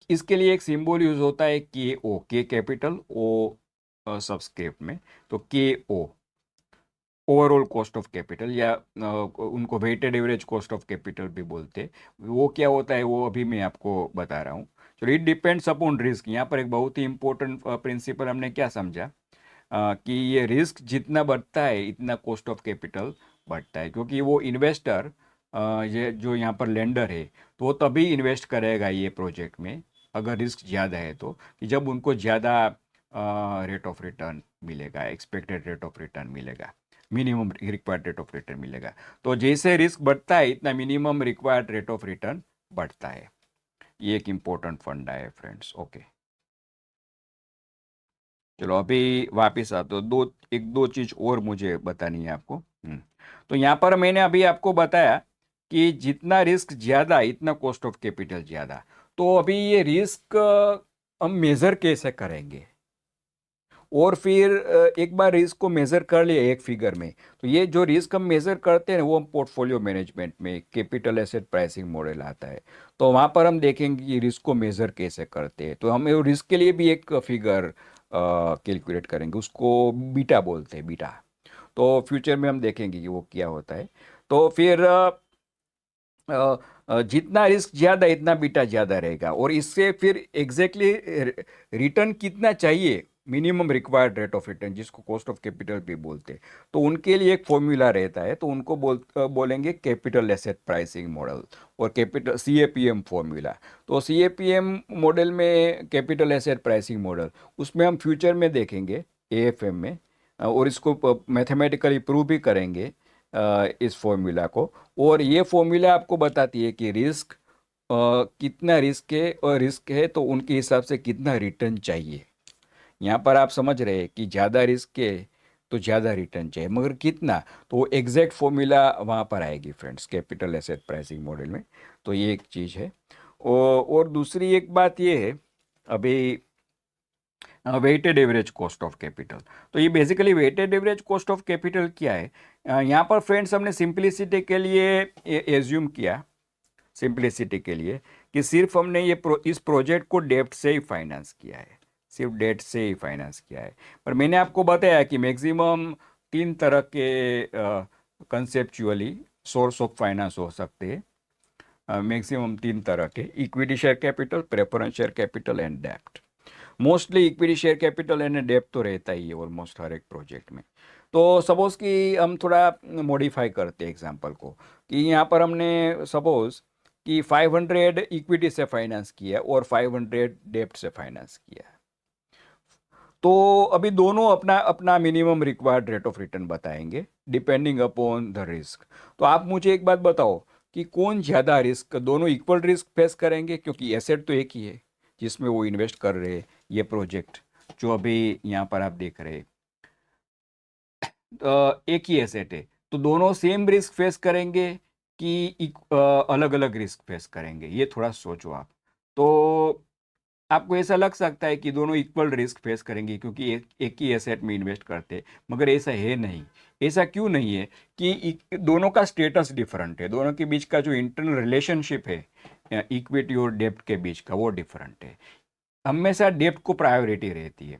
इसके लिए एक सिंबल यूज होता है के ओ, के कैपिटल ओ सबस्क्रिप्ट में, तो K O overall cost of capital, या उनको weighted average cost of capital भी बोलते हैं। वो क्या होता है वो अभी मैं आपको बता रहा हूँ। चलो, इट डिपेंड्स अपॉन रिस्क। यहाँ पर एक बहुत ही इंपॉर्टेंट प्रिंसिपल हमने क्या समझा, कि ये रिस्क जितना बढ़ता है इतना कॉस्ट ऑफ कैपिटल बढ़ता है, क्योंकि वो इन्वेस्टर, ये जो यहाँ पर लेंडर है, तो वो तभी इन्वेस्ट करेगा ये प्रोजेक्ट में अगर रिस्क ज़्यादा है, तो कि जब उनको ज़्यादा रेट ऑफ रिटर्न मिलेगा, एक्सपेक्टेड रेट ऑफ रिटर्न मिलेगा, minimum required rate of return मिलेगा। तो जैसे रिस्क बढ़ता है इतना minimum required rate of return बढ़ता है। ये एक इम्पोर्टेंट फंडा है फ्रेंड्स। ओके, चलो अभी वापस आ, तो एक दो चीज़ और मुझे बतानी है आपको। तो यहाँ पर मैंने अभी आपको बताया कि जितना रिस्क ज़्यादा इतना कॉस्ट ऑफ कैपिटल ज़्यादा। तो अभी ये रिस्क हम मेज़र कैसे करेंगे, और फिर एक बार रिस्क को मेज़र कर लिया एक फिगर में, तो ये जो रिस्क हम मेज़र करते हैं वो हम पोर्टफोलियो मैनेजमेंट में कैपिटल एसेट प्राइसिंग मॉडल आता है, तो वहाँ पर हम देखेंगे कि रिस्क को मेज़र कैसे करते हैं। तो हम रिस्क के लिए भी एक फिगर कैलकुलेट करेंगे, उसको बीटा बोलते हैं, बीटा। तो फ्यूचर में हम देखेंगे कि वो क्या होता है। तो फिर जितना रिस्क ज़्यादा इतना बीटा ज़्यादा रहेगा, और इससे फिर एग्जैक्टली रिटर्न कितना चाहिए minimum required rate of return, जिसको कॉस्ट ऑफ कैपिटल भी बोलते हैं, तो उनके लिए एक फॉर्मूला रहता है, तो उनको बोलेंगे कैपिटल एसेट प्राइसिंग मॉडल और कैपिटल CAPM फॉर्मूला। तो CAPM मॉडल में कैपिटल एसेट प्राइसिंग मॉडल, उसमें हम फ्यूचर में देखेंगे AFM में, और इसको मैथमेटिकली प्रूव भी करेंगे इस फॉर्मूला को। और ये फॉर्मूला आपको बताती है कि रिस्क कितना रिस्क है तो उनके हिसाब से कितना रिटर्न चाहिए। यहाँ पर आप समझ रहे हैं कि ज़्यादा रिस्क है तो ज़्यादा रिटर्न चाहिए, मगर कितना, तो वो एग्जैक्ट फॉर्मूला वहाँ पर आएगी friends capital asset pricing model में। तो ये एक चीज़ है। और दूसरी एक बात ये है, अभी weighted average cost of capital. तो ये basically weighted average cost of capital क्या है, यहाँ पर फ्रेंड्स हमने सिंप्लिसिटी के लिए एज्यूम किया, सिंप्लिसिटी के लिए, कि सिर्फ हमने इस प्रोजेक्ट को डेब्ट से ही फाइनेंस किया है, सिर्फ डेट से ही फाइनेंस किया है। पर मैंने आपको बताया कि मैक्सिमम 3 तरह के कंसेप्चुअली सोर्स ऑफ फाइनेंस हो सकते हैं, मैक्सिमम 3 तरह के, equity share capital, preference share capital and डेब्ट। Mostly equity share capital and डेब्ट तो रहता ही है ऑलमोस्ट हर एक प्रोजेक्ट में। तो सपोज कि हम थोड़ा मॉडिफाई करते हैं एग्जांपल को, कि यहाँ पर हमने सपोज कि 500 इक्विटी से फाइनेंस किया और 500 डेब्ट से फाइनेंस किया। तो अभी दोनों अपना अपना minimum required rate of return बताएंगे डिपेंडिंग अपॉन द रिस्क। तो आप मुझे एक बात बताओ कि कौन ज़्यादा रिस्क, दोनों इक्वल रिस्क फेस करेंगे, क्योंकि एसेट तो एक ही है जिसमें वो इन्वेस्ट कर रहे हैं, ये प्रोजेक्ट जो अभी यहाँ पर आप देख रहे हैं, एक ही एसेट है, तो दोनों सेम रिस्क फेस करेंगे कि अलग अलग रिस्क फेस करेंगे, ये थोड़ा सोचो आप। तो आपको ऐसा लग सकता है कि दोनों इक्वल रिस्क फेस करेंगे क्योंकि एक ही एसेट में इन्वेस्ट करते हैं, मगर ऐसा है नहीं। ऐसा क्यों नहीं है कि दोनों का स्टेटस डिफरेंट है, दोनों के बीच का जो इंटरनल रिलेशनशिप है इक्विटी और डेब्ट के बीच का, वो डिफरेंट है। हमेशा डेब्ट को प्रायोरिटी रहती है,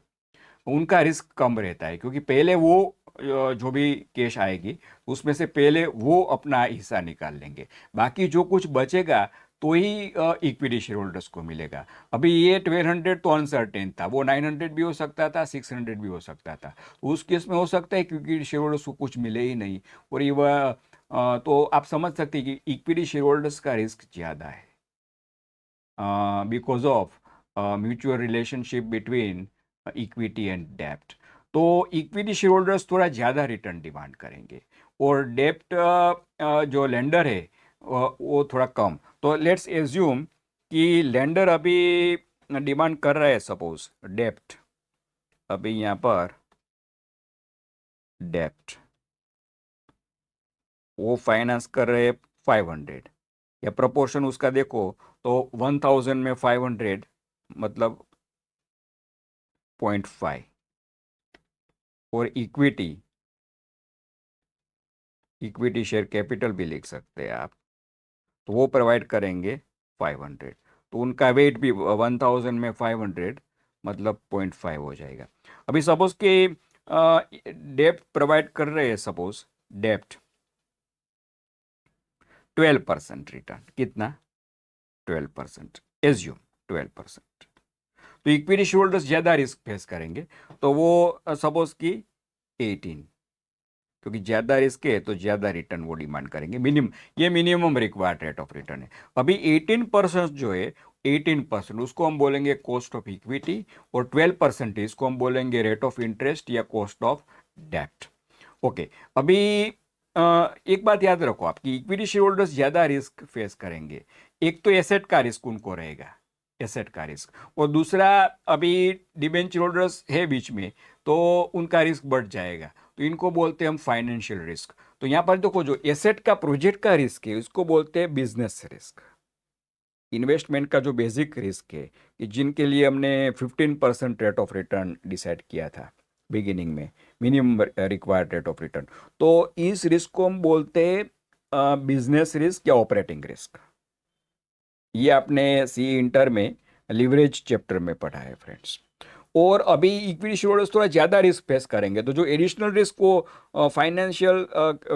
उनका रिस्क कम रहता है, क्योंकि पहले वो जो भी कैश आएगी उसमें से पहले वो अपना हिस्सा निकाल लेंगे, बाकी जो कुछ बचेगा तो ही इक्विटी शेयर होल्डर्स को मिलेगा। अभी ये 1200 तो अनसर्टेन था, वो 900 भी हो सकता था, 600 भी हो सकता था। उस केस में हो सकता है क्योंकि शेयर होल्डर्स को कुछ मिले ही नहीं, और ये तो आप समझ सकते हैं कि इक्विटी शेयर होल्डर्स का रिस्क ज़्यादा है because of mutual relationship between equity and डेब्ट। तो इक्विटी शेयर होल्डर्स थोड़ा ज़्यादा रिटर्न डिमांड करेंगे, और डेब्ट जो लेंडर है वो थोड़ा कम। तो लेट्स एज्यूम कि लेंडर अभी डिमांड कर रहा है, सपोज डेब्ट, अभी यहाँ पर डेब्ट वो फाइनेंस कर रहे हैं 500, या प्रपोर्शन उसका देखो तो 1000 में 500 मतलब 0.5, और इक्विटी शेयर कैपिटल भी लिख सकते हैं आप, तो वो प्रोवाइड करेंगे 500, तो उनका वेट भी 1000 में 500 मतलब 0.5 हो जाएगा। अभी सपोज कि डेप्ट प्रोवाइड कर रहे हैं, सपोज डेप्ट 12% रिटर्न, कितना, 12%, एज्यूम 12%। तो इक्विटी शेयर होल्डर्स ज़्यादा रिस्क फेस करेंगे, तो वो सपोज कि 18, क्योंकि ज़्यादा रिस्क है तो ज़्यादा रिटर्न वो डिमांड करेंगे, ये minimum required rate of return है। अभी 18% जो है, 18% उसको हम बोलेंगे कॉस्ट ऑफ इक्विटी, और 12% इसको हम बोलेंगे रेट ऑफ इंटरेस्ट या कॉस्ट ऑफ डेब्ट। ओके, अभी एक बात याद रखो, आपकी इक्विटी शेयर होल्डर्स ज़्यादा रिस्क फेस करेंगे। एक तो एसेट का रिस्क उनको रहेगा, एसेट का रिस्क, और दूसरा अभी डिबेंचर होल्डर्स है बीच में, तो उनका रिस्क बढ़ जाएगा, तो इनको बोलते हैं हम फाइनेंशियल रिस्क। तो यहाँ पर देखो, जो एसेट का प्रोजेक्ट का रिस्क है उसको बोलते हैं बिजनेस रिस्क। इन्वेस्टमेंट का जो बेसिक रिस्क है, कि जिनके लिए हमने 15% रेट ऑफ रिटर्न डिसाइड किया था बिगिनिंग में, minimum required rate of return, तो इस रिस्क को हम बोलते हैं बिजनेस रिस्क या ऑपरेटिंग रिस्क। ये आपने सी इंटर में लिवरेज चैप्टर में पढ़ा है फ्रेंड्स। और अभी इक्विटी शेयर होल्डर्स थोड़ा ज़्यादा रिस्क फेस करेंगे, तो जो एडिशनल रिस्क को फाइनेंशियल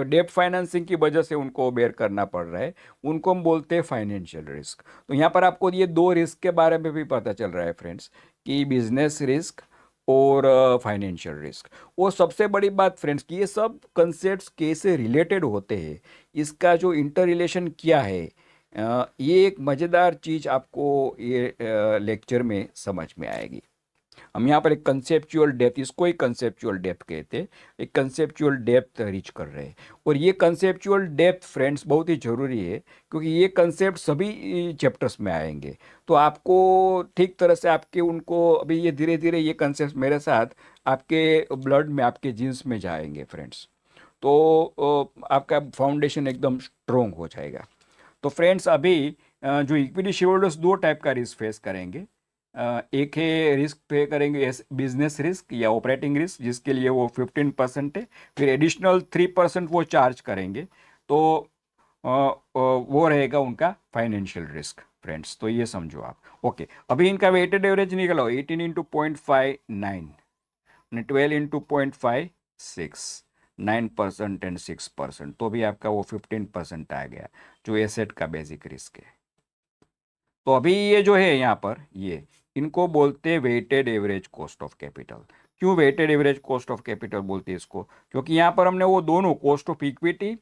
डेब्ट फाइनेंसिंग की वजह से उनको बेयर करना पड़ रहा है, उनको हम बोलते हैं फाइनेंशियल रिस्क। तो यहाँ पर आपको ये दो रिस्क के बारे में भी पता चल रहा है फ्रेंड्स, कि बिजनेस रिस्क और फाइनेंशियल रिस्क। और सबसे बड़ी बात फ्रेंड्स कि ये सब कंसेप्ट्स कैसे रिलेटेड होते हैं, इसका जो इंटर रिलेशन क्या है, ये एक मज़ेदार चीज़ आपको ये लेक्चर में समझ में आएगी। हम यहाँ पर एक कंसेप्चुअल डेप्थ, इसको ही कंसेप्चुअल डेप्थ कहते हैं, एक कंसेप्चुअल डेप्थ रीच कर रहे हैं। और ये कंसेप्चुअल डेप्थ फ्रेंड्स बहुत ही ज़रूरी है, क्योंकि ये कंसेप्ट सभी चैप्टर्स में आएंगे। तो आपको ठीक तरह से आपके उनको अभी ये धीरे धीरे ये कंसेप्ट मेरे साथ आपके ब्लड में, आपके जीन्स में जाएंगे फ्रेंड्स। तो आपका फाउंडेशन एकदम स्ट्रोंग हो जाएगा। तो फ्रेंड्स अभी जो इक्विटी शेयर होल्डर्स दो टाइप का रिस्क फेस करेंगे। एक है रिस्क पे करेंगे बिजनेस रिस्क या ऑपरेटिंग रिस्क, जिसके लिए वो 15% है। फिर एडिशनल 3% वो चार्ज करेंगे। तो वो रहेगा उनका फाइनेंशियल रिस्क फ्रेंड्स। तो ये समझो आप। ओके, अभी इनका वेटेड एवरेज निकलो 18 इंटू 0.59, 12 इंटू 0.56, 9% एंड 6%, तो भी आपका वो 15% आ गया, जो एसेट का बेसिक रिस्क है। तो अभी ये जो है यहाँ पर, ये इनको बोलते हैं weighted average cost of capital. क्यों weighted average cost of capital बोलते हैं इसको? क्योंकि यहाँ पर हमने वो दोनों कॉस्ट ऑफ इक्विटी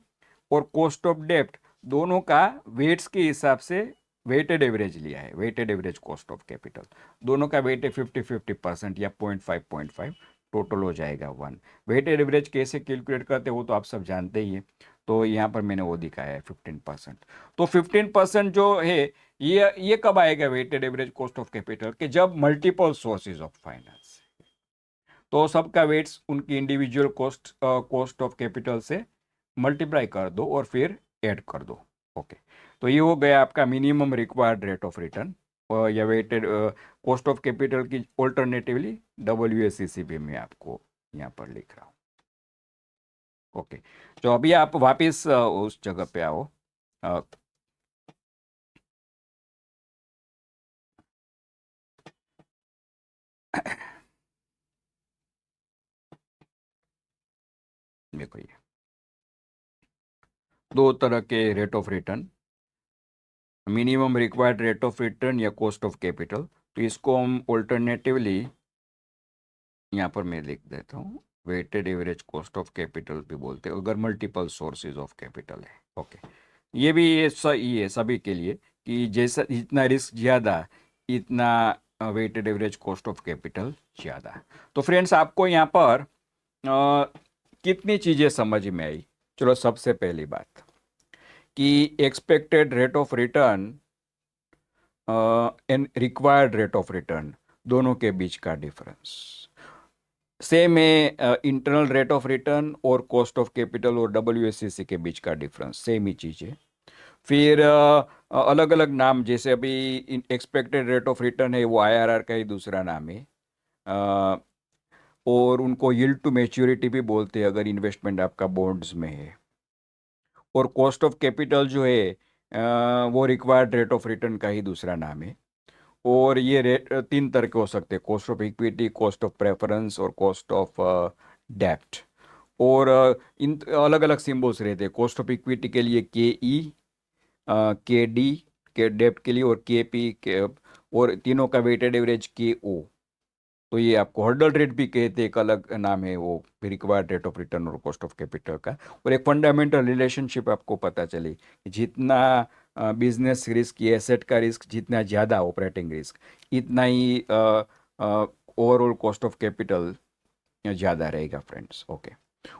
और कॉस्ट ऑफ डेप्ट दोनों का वेट्स के हिसाब से वेटेड एवरेज लिया है। Weighted average cost of capital दोनों का वेट है 50-50% या 0.5 टोटल हो जाएगा 1। वेटेड एवरेज कैसे कैलकुलेट करते हैं वो तो आप सब जानते ही हैं। तो यहाँ पर मैंने वो दिखाया है 15%। तो 15% जो है ये कब आएगा weighted average cost of capital के? जब मल्टीपल सोर्सेज ऑफ फाइनेंस, तो सबका वेट्स उनकी इंडिविजुअल कॉस्ट ऑफ कैपिटल से मल्टीप्लाई कर दो और फिर ऐड कर दो। ओके, तो ये हो गया आपका minimum required rate of return, या वेटेड कॉस्ट ऑफ कैपिटल की ऑल्टरनेटिवली WACC में आपको यहाँ पर लिख रहा हूँ। ओके, तो अभी आप वापस उस जगह पे आओ। अ, देखो ये दो तरह के rate of return, minimum required rate of return या कॉस्ट ऑफ कैपिटल। तो इसको हम ऑल्टरनेटिवली यहाँ पर मैं लिख देता हूँ, weighted average cost of capital भी बोलते हैं अगर मल्टीपल सोर्सेज ऑफ कैपिटल है। ओके, ये भी ये सही है सभी के लिए कि जैसा जितना रिस्क ज़्यादा, इतना weighted average cost of capital ज़्यादा। तो फ्रेंड्स आपको यहाँ पर कितनी चीज़ें समझ में आई? चलो, सबसे पहली बात कि expected rate of return and required rate of return दोनों के बीच का डिफरेंस सेम है। इंटरनल रेट ऑफ रिटर्न और कॉस्ट ऑफ कैपिटल और WACC के बीच का डिफरेंस सेम ही चीज़ है। फिर अलग अलग नाम, जैसे अभी एक्सपेक्टेड रेट ऑफ रिटर्न है वो IRR का ही दूसरा नाम है। अ, और उनको यील्ड टू मैच्योरिटी भी बोलते हैं अगर इन्वेस्टमेंट आपका बॉन्ड्स में है। और कॉस्ट ऑफ कैपिटल जो है वो रिक्वायर्ड रेट ऑफ रिटर्न का ही दूसरा नाम है। और ये रेट तीन तरह के हो सकते हैं, cost of equity, cost of preference और कॉस्ट ऑफ डेप्ट। और इन अलग अलग सिम्बल्स रहते हैं। कॉस्ट ऑफ इक्विटी के लिए KE, KD के डेप्ट के लिए, और KP के, और तीनों का वेटेड एवरेज KO। तो ये आपको हर्डल रेट भी कहते हैं, एक अलग नाम है वो, रिक्वायर्ड रेट ऑफ रिटर्न और कॉस्ट ऑफ कैपिटल का। और एक फंडामेंटल रिलेशनशिप आपको पता चली कि जितना बिजनेस रिस्क या एसेट का रिस्क जितना ज़्यादा ऑपरेटिंग रिस्क, इतना ही ओवरऑल कॉस्ट ऑफ कैपिटल ज़्यादा रहेगा फ्रेंड्स। ओके,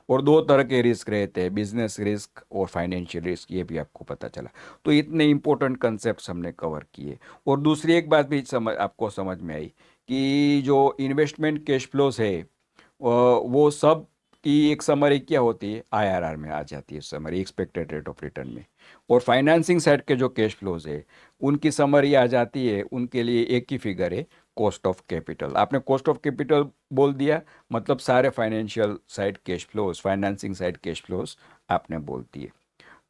और दो तरह के रिस्क रहते हैं, बिजनेस रिस्क और फाइनेंशियल रिस्क, ये भी आपको पता चला। तो इतने इंपॉर्टेंट कंसेप्ट हमने कवर किए। और दूसरी एक बात भी आपको समझ में आई कि जो इन्वेस्टमेंट कैश फ्लोज है वो सब की एक समरी क्या होती है, IRR में आ जाती है summary, expected rate of return में। और फाइनेंसिंग साइड के जो कैश फ्लोज है उनकी समरी आ जाती है, उनके लिए एक ही फिगर है, कॉस्ट ऑफ कैपिटल। आपने कॉस्ट ऑफ कैपिटल बोल दिया मतलब सारे financial side cash flows, financing side cash flows आपने बोल दिए।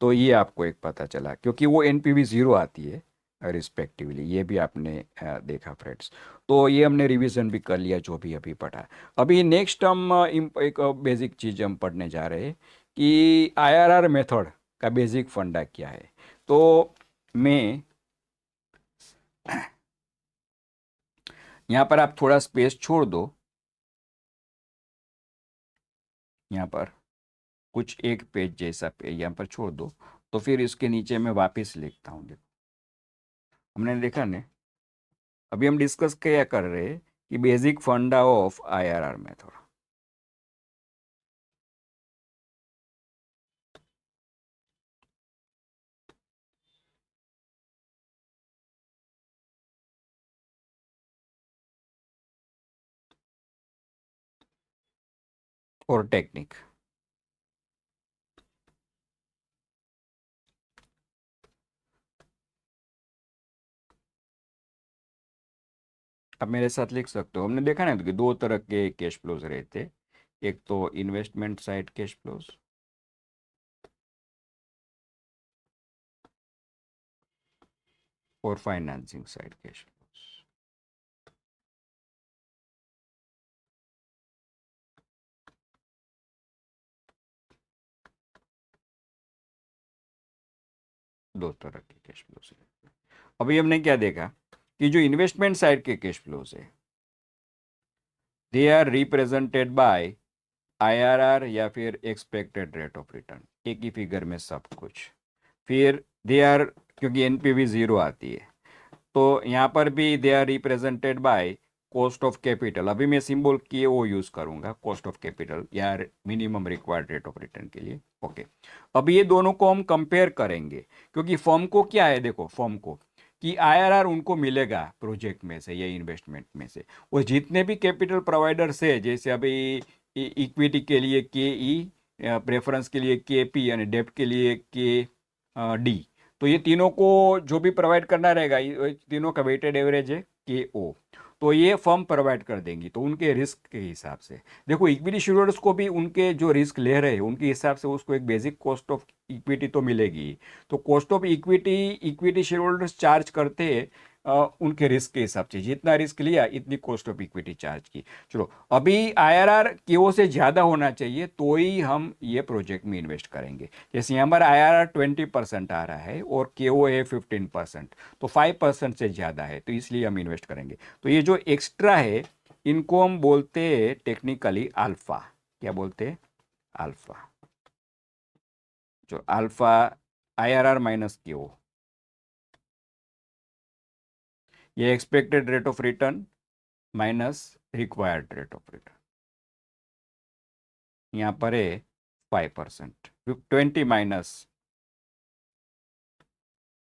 तो ये आपको एक पता चला, क्योंकि वो NPV 0 आती है रिस्पेक्टिवली, ये भी आपने देखा फ्रेंड्स। तो ये हमने रिवीजन भी कर लिया जो भी अभी पढ़ा। अभी नेक्स्ट हम एक बेसिक चीज़ हम पढ़ने जा रहे हैं कि IRR मेथड का बेसिक फंडा क्या है। तो मैं यहाँ पर आप थोड़ा स्पेस छोड़ दो, यहाँ पर कुछ एक पेज जैसा पेज यहाँ पर छोड़ दो, तो फिर इसके नीचे मैं वापस लिखता हूँ। देखो हमने देखा ने, अभी हम डिस्कस क्या कर रहे हैं कि बेसिक फंडा ऑफ आईआरआर मेथड। और टेक्निक। अब मेरे साथ लिख सकते हो, हमने देखा ना कि दो तरह के कैश फ्लोज रहते, एक तो इन्वेस्टमेंट साइड कैश फ्लोज और फाइनेंसिंग साइड कैश फ्लोज। दो तरह के कैश फ्लोज रहते। अभी हमने क्या देखा कि जो इन्वेस्टमेंट साइड के कैश फ्लोज है, they are represented by IRR या फिर एक्सपेक्टेड रेट ऑफ रिटर्न, एक ही फिगर में सब कुछ। फिर दे आर, क्योंकि एनपीवी जीरो आती है, तो यहाँ पर भी they are represented by cost of capital. अभी मैं सिंबल के ओ यूज करूंगा, कॉस्ट ऑफ कैपिटल या minimum required rate of return के लिए। ओके, अब ये दोनों को हम कंपेयर करेंगे, क्योंकि फर्म को क्या है, देखो फर्म को कि आईआरआर उनको मिलेगा प्रोजेक्ट में से या इन्वेस्टमेंट में से, और जितने भी कैपिटल प्रोवाइडर्स है, जैसे अभी इक्विटी के लिए के ई, प्रेफरेंस के लिए के पी और डेब्ट के लिए के डी, तो ये तीनों को जो भी प्रोवाइड करना रहेगा, ये तीनों का वेटेड एवरेज है के ओ, तो ये फर्म प्रोवाइड कर देंगी। तो उनके रिस्क के हिसाब से देखो, इक्विटी शेयरहोल्डर्स को भी उनके जो रिस्क ले रहे हैं उनके हिसाब से उसको एक बेसिक कॉस्ट ऑफ इक्विटी तो मिलेगी। तो cost of equity equity shareholders charge करते हैं उनके रिस्क के हिसाब से, जितना रिस्क लिया इतनी कॉस्ट ऑफ इक्विटी चार्ज की। चलो, अभी आईआरआर केओ से ज़्यादा होना चाहिए तो ही हम ये प्रोजेक्ट में इन्वेस्ट करेंगे। जैसे यहाँ पर आईआरआर 20% आ रहा है और केओ है 15%, तो 5% से ज़्यादा है, तो इसलिए हम इन्वेस्ट करेंगे। तो ये जो एक्स्ट्रा है इनको हम बोलते हैं टेक्निकली अल्फा। क्या बोलते हैं? अल्फा। जो अल्फा आईआरआर माइनस केओ, ये expected rate of return minus required rate of return. यहाँ पर है 5%, 20 माइनस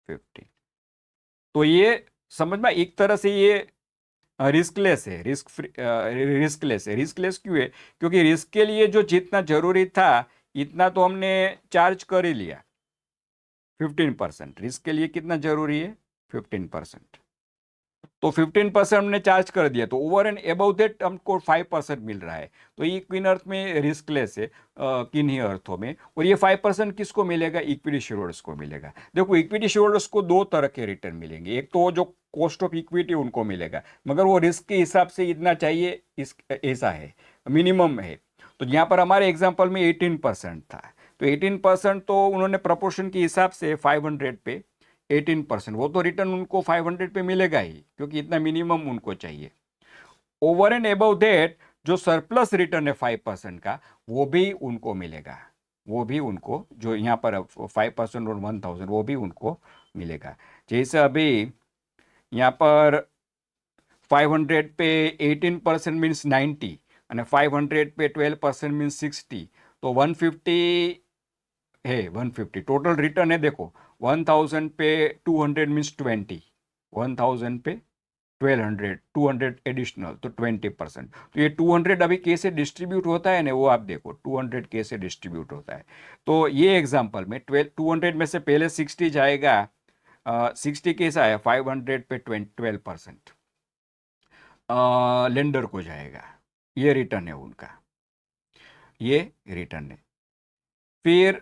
50। तो ये समझ में, एक तरह से ये रिस्कलेस है, रिस्क फ्री, रिस्कलेस है। रिस्कलेस क्यों है? क्योंकि रिस्क के लिए जो जितना जरूरी था इतना तो हमने चार्ज कर ही लिया। 15% रिस्क के लिए कितना जरूरी है? 15%। तो 15% हमने चार्ज कर दिया, तो ओवर एंड अबव दैट हमको 5% मिल रहा है। तो ये किन अर्थ में रिस्कलेस है, किन्हीं अर्थों में। और ये 5% किसको मिलेगा? इक्विटी शेयरहोल्डर्स को मिलेगा। देखो, इक्विटी शेयरहोल्डर्स को दो तरह के रिटर्न मिलेंगे, एक तो जो कॉस्ट ऑफ इक्विटी उनको मिलेगा, मगर वो रिस्क के हिसाब से इतना चाहिए, इस ऐसा है, मिनिमम है। तो यहाँ पर हमारे एग्जाम्पल में 18% था, तो 18% तो उन्होंने प्रपोर्शन के हिसाब से 500 पे 18%, वो तो रिटर्न उनको 500 पे मिलेगा ही, क्योंकि इतना मिनिमम उनको चाहिए। ओवर एंड अबव दैट जो सरप्लस रिटर्न है 5% का, वो भी उनको मिलेगा। वो भी उनको, जो यहाँ पर 5% और 1000, वो भी उनको मिलेगा। जैसे अभी यहाँ पर 500 पे 18% मीन्स 90, અને 500 पे 12% मीन्स 60, तो 150 है। 150 टोटल रिटर्न है। देखो, 1000 पे 200 मीन्स 20, 1000 पे 1200, 200 एडिशनल, तो 20%। तो ये 200 अभी कैसे डिस्ट्रीब्यूट होता है ना, वो आप देखो 200 कैसे डिस्ट्रीब्यूट होता है। तो ये एग्जांपल में 200 में से पहले 60 जाएगा, 60 कैसा है? 500 पे 12% लेंडर को जाएगा। ये रिटर्न है उनका, ये रिटर्न है। फिर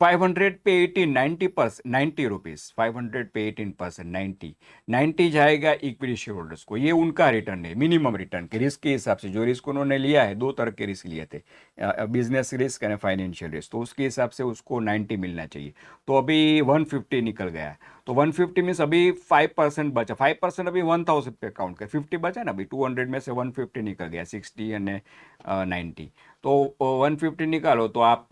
500 पे 18 90%, 90 रुपीज, 500 पे 18% 90 जाएगा इक्विटी शेयर होल्डर्स को। ये उनका रिटर्न है, मिनिमम रिटर्न के रिस्क के हिसाब से। जो रिस्क उन्होंने लिया है, दो तरह के रिस्क लिए थे, business risk and financial risk, तो उसके हिसाब से उसको 90 मिलना चाहिए। तो अभी 150 निकल गया, तो 150 मीन्स अभी 5% बचा। 5% अभी 1000 पे काउंट कर, 50 बचा ना अभी, 200 में से 150 निकल गया, 60 एंड 90, तो 150 निकालो तो आप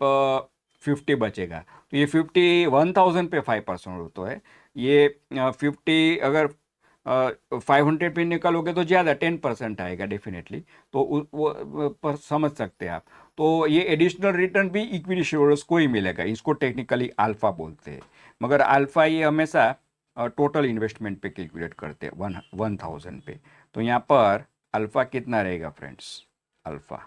50 बचेगा। तो ये 50 1000 पे 5% होता है। ये 50 अगर 500 पे निकालोगे तो ज़्यादा 10% आएगा डेफिनेटली। तो पर समझ सकते हैं आप। तो ये एडिशनल रिटर्न भी इक्विटी शेयर्स को ही मिलेगा, इसको टेक्निकली अल्फा बोलते हैं। मगर अल्फा ये हमेशा टोटल इन्वेस्टमेंट पे कैलकुलेट करते हैं 1000 पे। तो यहाँ पर अल्फा कितना रहेगा फ्रेंड्स? अल्फा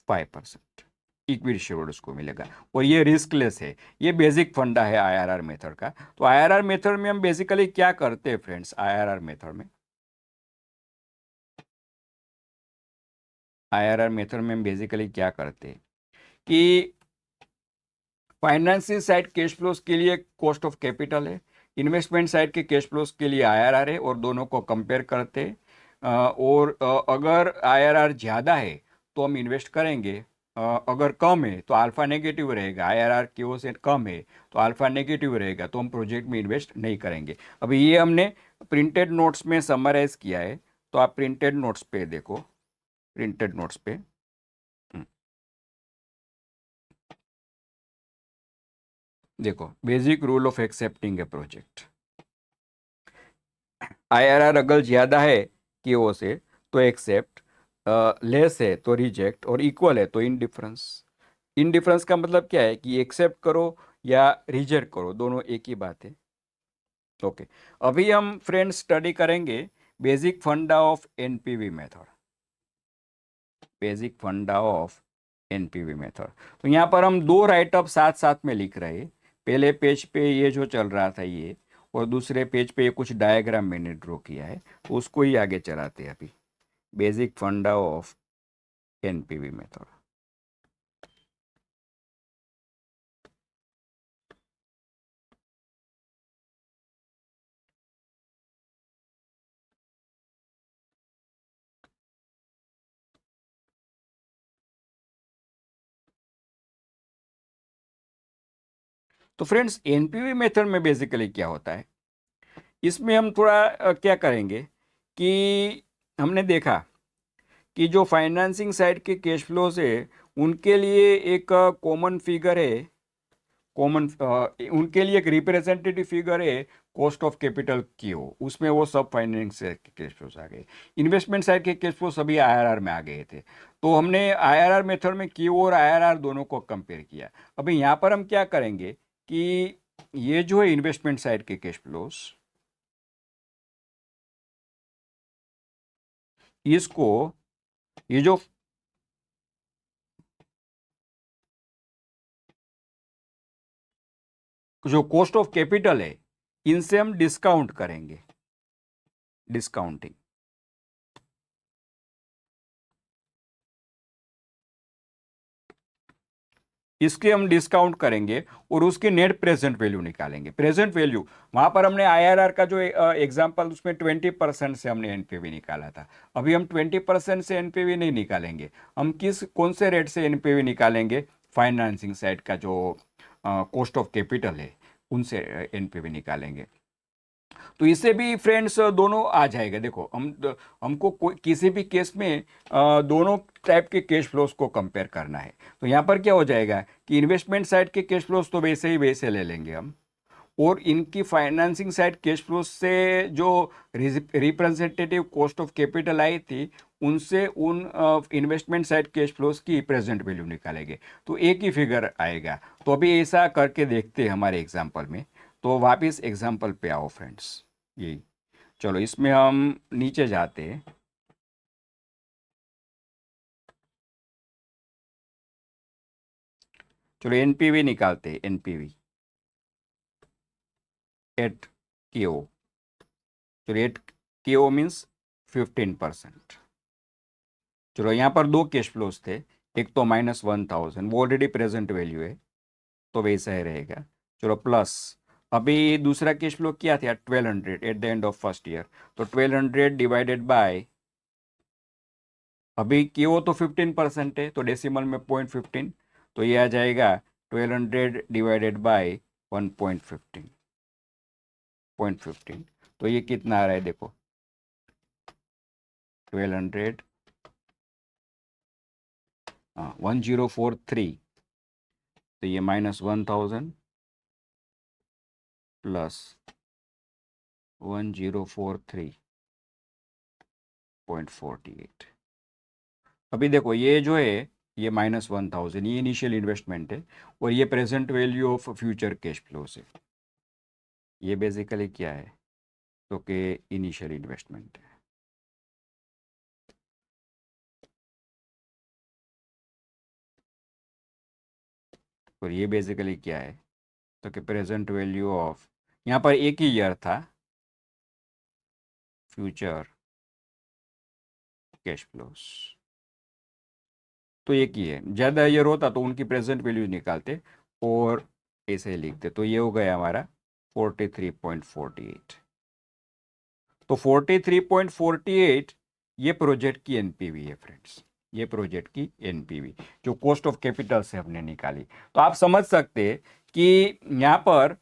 5% इक्विटी शेयरहोल्डर्स को मिलेगा, और ये रिस्कलेस है। ये बेसिक फंडा है आईआरआर मेथड का। तो आईआरआर मेथड में हम बेसिकली क्या करते हैं फ्रेंड्स? आईआरआर मेथड में हम बेसिकली क्या करते हैं कि फाइनेंसिंग साइड कैश फ्लोज के लिए कॉस्ट ऑफ कैपिटल है, इन्वेस्टमेंट साइड के कैश फ्लोज के लिए आईआरआर है, और दोनों को कंपेयर करते हैं। और अगर आईआरआर ज़्यादा है तो हम इन्वेस्ट करेंगे, अगर कम है तो अल्फा नेगेटिव रहेगा। आईआरआर की ओर से कम है तो अल्फा नेगेटिव रहेगा, तो हम प्रोजेक्ट में इन्वेस्ट नहीं करेंगे। अभी ये हमने प्रिंटेड नोट्स में समराइज किया है, तो आप प्रिंटेड नोट्स पे देखो, प्रिंटेड नोट्स पे देखो, basic rule of accepting A project. IRR अगर ज़्यादा है कि ओ से तो एक्सेप्ट, लेस है तो रिजेक्ट, और इक्वल है तो इनडिफरेंस। इनडिफरेंस का मतलब क्या है कि एक्सेप्ट करो या रिजेक्ट करो, दोनों एक ही बात है। ओके, अभी हम फ्रेंड्स स्टडी करेंगे बेसिक फंडा ऑफ एनपीवी मेथड। बेसिक फंडा ऑफ एनपीवी मेथड। तो यहाँ पर हम दो राइटअप साथ साथ में लिख रहे हैं। पहले पेज पे ये जो चल रहा था ये, और दूसरे पेज पे ये कुछ डायग्राम मैंने ड्रॉ किया है, तो उसको ही आगे चलाते हैं अभी। बेसिक फंडा ऑफ एनपीवी मेथड। तो फ्रेंड्स, एनपीवी मेथड में बेसिकली क्या होता है, इसमें हम थोड़ा क्या करेंगे कि हमने देखा कि जो फाइनेंसिंग साइड के कैश फ्लोज है उनके लिए एक कॉमन फिगर है, कॉमन उनके लिए एक रिप्रेजेंटेटिव फिगर है कॉस्ट ऑफ कैपिटल क्यू, उसमें वो सब फाइनेंस के कैश फ्लोज आ गए। इन्वेस्टमेंट साइड के कैश फ्लो सभी आईआरआर में आ गए थे। तो हमने आईआरआर मेथड में क्यू और आईआरआर दोनों को कंपेयर किया। अभी यहाँ पर हम क्या करेंगे कि ये जो है इन्वेस्टमेंट साइड के कैश फ्लोज, इसको, ये जो कॉस्ट ऑफ कैपिटल है इनसे हम डिस्काउंट करेंगे, डिस्काउंटिंग। इसके हम डिस्काउंट करेंगे और उसकी नेट प्रेजेंट वैल्यू निकालेंगे। प्रेजेंट वैल्यू, वहां पर हमने आईआरआर का जो एग्जांपल उसमें 20% से हमने एनपीवी निकाला था। अभी हम 20% से एनपीवी नहीं निकालेंगे। हम कौन से रेट से एनपीवी निकालेंगे? फाइनेंसिंग साइड का जो कॉस्ट ऑफ कैपिटल है उनसे एनपीवी निकालेंगे। तो इससे भी फ्रेंड्स दोनों आ जाएगा। देखो, हमको किसी भी केस में दोनों टाइप के कैश फ्लोज को कंपेयर करना है। तो यहाँ पर क्या हो जाएगा कि इन्वेस्टमेंट साइड के कैश फ्लोज तो वैसे ही वैसे ले लेंगे हम, और इनकी फाइनेंसिंग साइड कैश फ्लोज से जो representative cost of capital I थी उनसे उन इन्वेस्टमेंट साइड कैश फ्लोज की प्रेजेंट वैल्यू निकालेंगे, तो एक ही फिगर आएगा। तो अभी ऐसा करके देखते हैं हमारे एग्जाम्पल में। तो वापिस एग्जाम्पल पे आओ फ्रेंड्स, यही। चलो, इसमें हम नीचे जाते हैं। चलो एनपीवी निकालते हैं, एनपीवी एट केओ। चलो एट केओ मीन्स 15%। चलो यहाँ पर दो कैश फ्लोज थे, एक तो -1000, वो ऑलरेडी प्रेजेंट वैल्यू है तो वैसा ही रहेगा। चलो प्लस, अभी दूसरा कैश फ्लो क्या था 1200 at the end of first year, तो 1200 डिवाइडेड बाय, अभी क्यों तो 15% है तो डेसिमल में 0.15, तो ये आ जाएगा 1200 डिवाइडेड बाय 1.15, 0.15, तो ये कितना आ रहा है देखो 1200, 1043, तो ये -1000 प्लस 1043.48। अभी देखो ये जो है ये -1000, ये इनिशियल इन्वेस्टमेंट है और ये present value of future cash flow से, ये बेसिकली क्या है तो कि इनिशियल इन्वेस्टमेंट है। और ये बेसिकली क्या है तो कि प्रेजेंट वैल्यू ऑफ, यहाँ पर एक ही ईयर था फ्यूचर कैश फ्लोस, तो एक ही है, ज़्यादा ईयर होता तो उनकी प्रेजेंट वैल्यू निकालते और ऐसे ही लिखते, तो ये हो गया हमारा 43.48। तो 43.48 ये प्रोजेक्ट की एनपीवी है फ्रेंड्स, ये प्रोजेक्ट की एनपीवी जो कॉस्ट ऑफ कैपिटल से हमने निकाली। तो आप समझ सकते हैं कि यहाँ पर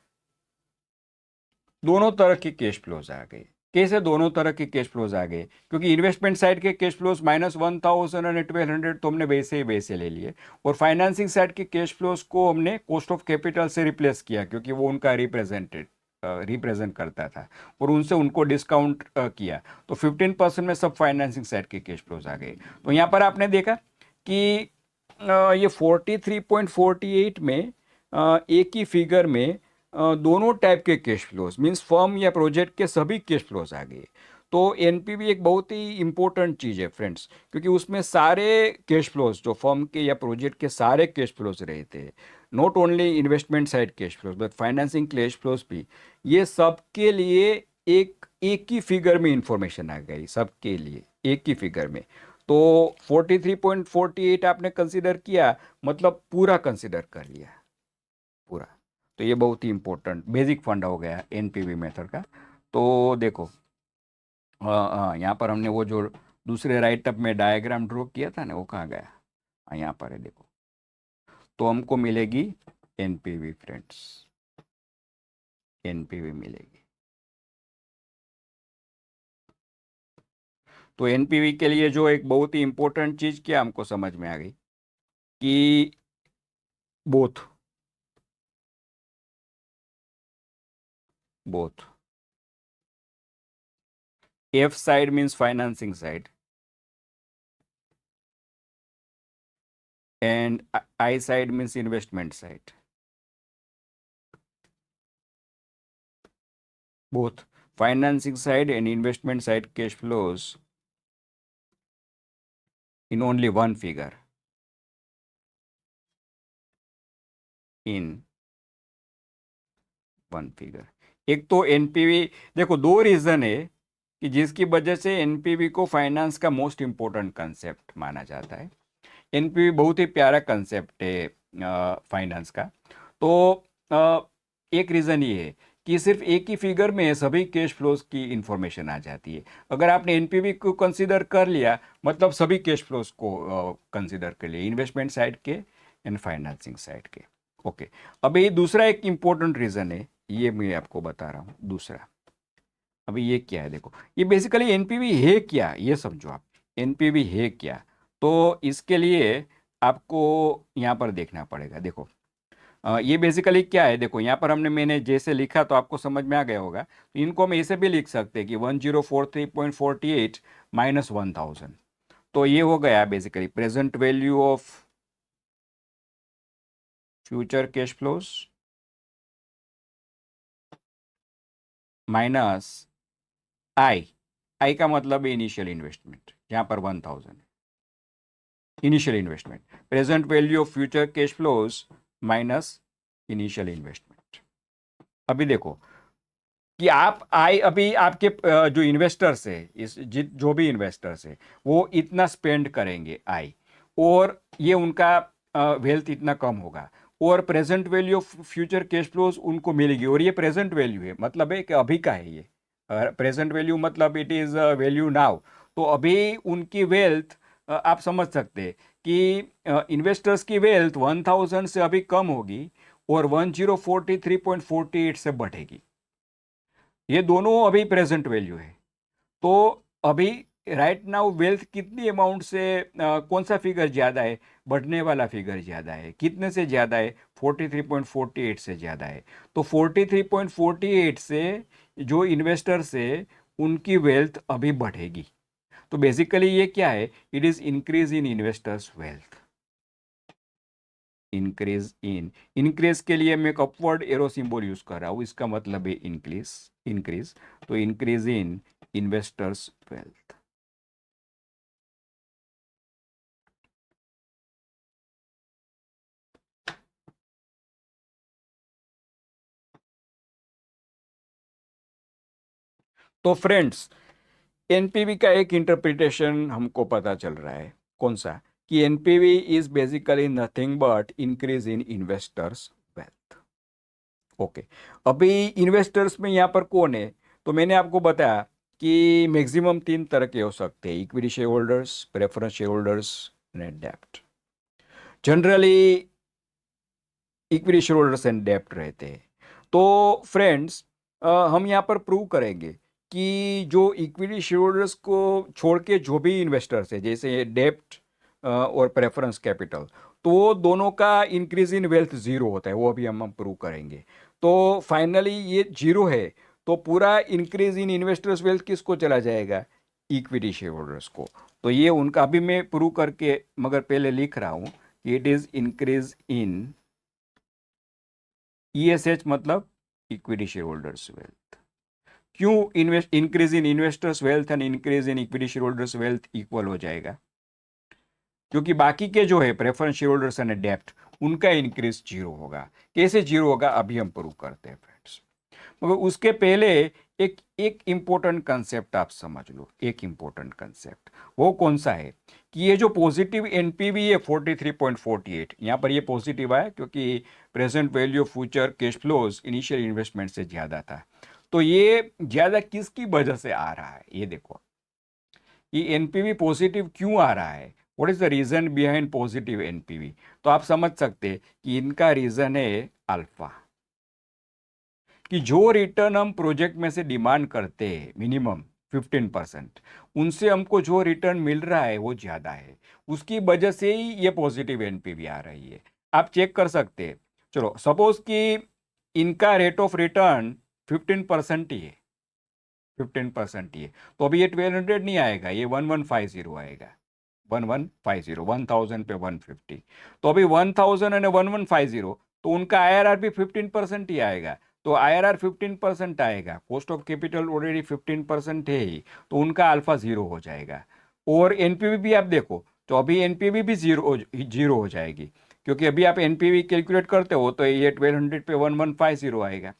दोनों तरह के कैश फ्लोज आ गए। कैसे दोनों तरह के कैश फ्लोज आ गए? क्योंकि इन्वेस्टमेंट साइड के कैश फ्लोज -1000 और 1200 तो हमने वैसे ही वैसे ले लिए, और फाइनेंसिंग साइड के कैश फ्लोज को हमने कॉस्ट ऑफ कैपिटल से रिप्लेस किया क्योंकि वो उनका रिप्रेजेंट करता था, और उनसे उनको डिस्काउंट किया, तो 15% में सब फाइनेंसिंग साइड के कैश फ्लोज आ गए। तो यहाँ पर आपने देखा कि ये 43.48 में एक ही फिगर में दोनों टाइप के कैश फ्लोज मींस फर्म या प्रोजेक्ट के सभी कैश फ्लोज आ गए। तो एनपीवी एक बहुत ही इंपॉर्टेंट चीज़ है फ्रेंड्स, क्योंकि उसमें सारे कैश फ्लोज जो फर्म के या प्रोजेक्ट के सारे कैश फ्लोज रहते हैं, not only investment side cash flows but financing cash flows भी, ये सबके लिए एक ही फिगर में इंफॉर्मेशन आ गई, सबके लिए एक ही फिगर में। तो 43.48 आपने कंसिडर किया, मतलब पूरा कंसिडर कर लिया पूरा। तो ये बहुत ही इंपॉर्टेंट बेसिक फंडा हो गया एनपीवी मेथड का। तो देखो यहाँ पर हमने वो जो दूसरे राइटअप में डायग्राम ड्रॉ किया था ना, वो कहाँ गया? यहाँ पर है देखो, तो हमको मिलेगी एनपीवी फ्रेंड्स, एनपीवी मिलेगी। तो एनपीवी के लिए जो एक बहुत ही इंपॉर्टेंट चीज़ क्या हमको समझ में आ गई कि both both F side means financing side and I side means investment side. Both financing side and investment side cash flows in only one figure. In one figure. एक तो एनपीवी, देखो दो रीजन है कि जिसकी वजह से एनपीवी को फाइनेंस का मोस्ट इंपॉर्टेंट कंसेप्ट माना जाता है। एनपीवी बहुत ही प्यारा कंसेप्ट है फाइनेंस का। तो एक रीज़न ये है कि सिर्फ एक ही फिगर में सभी कैश फ्लोज की इंफॉर्मेशन आ जाती है। अगर आपने एनपीवी को कंसीडर कर लिया मतलब सभी कैश फ्लोज को कंसीडर कर लिया, इन्वेस्टमेंट साइड के एंड फाइनेंसिंग साइड के। ओके, अभी दूसरा एक इम्पोर्टेंट रीज़न है, ये मैं आपको बता रहा हूँ दूसरा। अभी ये क्या है देखो, ये बेसिकली एनपीवी है क्या ये समझो आप, एनपीवी है क्या। तो इसके लिए आपको यहाँ पर देखना पड़ेगा। देखो ये बेसिकली क्या है, देखो यहाँ पर मैंने जैसे लिखा तो आपको समझ में आ गया होगा। तो इनको हम ऐसे भी लिख सकते हैं कि 1043.48 -1000, तो ये हो गया basically present value of future cash flows minus I का मतलब है इनिशियल इन्वेस्टमेंट, यहाँ पर 1000 initial investment, present value of future cash flows minus initial investment. अभी देखो कि आप अभी आपके जो इन्वेस्टर्स है, जो भी इन्वेस्टर्स है वो इतना स्पेंड करेंगे आई, और ये उनका वेल्थ इतना कम होगा, और present value of future cash flows उनको मिलेगी, और ये प्रेजेंट वैल्यू है, मतलब है कि अभी का है ये प्रेजेंट वैल्यू, मतलब इट इज़ वैल्यू नाउ। तो अभी उनकी वेल्थ आप समझ सकते हैं कि इन्वेस्टर्स की वेल्थ 1000 से अभी कम होगी और 1043.48 से बढ़ेगी। ये दोनों अभी प्रेजेंट वैल्यू है। तो अभी राइट नाउ वेल्थ कितनी अमाउंट से कौन सा फिगर ज़्यादा है? बढ़ने वाला फिगर ज़्यादा है। कितने से ज़्यादा है? 43.48 से ज़्यादा है। तो 43.48 से जो इन्वेस्टर्स है उनकी वेल्थ अभी बढ़ेगी। तो बेसिकली ये क्या है? It is increase in investors wealth. Increase के लिए मैं एक अपवर्ड एरो सिंबल यूज कर रहा हूँ, इसका मतलब है इंक्रीज। तो इंक्रीज इन इन्वेस्टर्स वेल्थ। तो फ्रेंड्स, एनपीवी का एक इंटरप्रिटेशन हमको पता चल रहा है, कौन सा? कि NPV is basically nothing but increase in investors wealth. Okay, अभी इन्वेस्टर्स में यहाँ पर कौन है? तो मैंने आपको बताया कि मैक्सिमम 3 तरह के हो सकते हैं: equity share holders, preference share holders, net डेप्ट। Generally equity share holders and डेप्ट रहते हैं। तो फ्रेंड्स, हम यहाँ पर प्रूव करेंगे कि जो इक्विटी शेयर होल्डर्स को छोड़ के जो भी इन्वेस्टर्स है, जैसे डेप्ट और प्रेफरेंस कैपिटल, तो वो दोनों का इंक्रीज इन वेल्थ जीरो होता है, वो अभी हम प्रूव करेंगे। तो फाइनली ये जीरो है, तो पूरा इंक्रीज इन इन्वेस्टर्स वेल्थ किसको चला जाएगा? इक्विटी शेयर होल्डर्स को। तो ये उनका अभी मैं प्रूव करके, मगर पहले लिख रहा हूँ कि it is increase in ESH, मतलब इक्विटी शेयर होल्डर्स वेल्थ। क्यों increase in investors wealth and increase in equity share holders wealth equal हो जाएगा? क्योंकि बाकी के जो है प्रेफरेंस शेयर होल्डर्स एंड डेप्ट, उनका इंक्रीज जीरो होगा। कैसे जीरो होगा अभी हम प्रूव करते हैं फ्रेंड्स, मगर उसके पहले एक एक इंपॉर्टेंट कंसेप्ट आप समझ लो। एक इंपॉर्टेंट कंसेप्ट वो कौन सा है? कि ये जो पॉजिटिव एनपीवी है 43.48, यहाँ पर ये पॉजिटिव आया क्योंकि present value of future cash flows initial investment से ज़्यादा था। तो ये ज़्यादा किसकी वजह से आ रहा है? ये देखो, ये एनपीवी पॉजिटिव क्यों आ रहा है? What is the reason behind positive NPV? तो आप समझ सकते हैं कि इनका रीजन है अल्फा। कि जो रिटर्न हम प्रोजेक्ट में से डिमांड करते हैं मिनिमम 15%, उनसे हमको जो रिटर्न मिल रहा है वो ज़्यादा है, उसकी वजह से ही ये पॉजिटिव एनपीवी आ रही है। आप चेक कर सकते हैं। चलो सपोज कि इनका रेट ऑफ रिटर्न 15% ही है, 15% ही है, तो अभी ये 1200 नहीं आएगा, ये 1150 आएगा। 1150, 1000 पे 150, तो अभी 1000 एंड 1150, तो उनका आईआरआर भी 15% ही आएगा। तो आईआरआर 15% आएगा, कॉस्ट ऑफ कैपिटल ऑलरेडी 15% है ही, तो उनका अल्फा जीरो हो जाएगा। और एनपीवी भी आप देखो, तो अभी एनपीवी भी जीरो हो जाएगी, क्योंकि अभी आप एनपीवी कैलकुलेट करते हो तो ये 1200 पे 1150 आएगा।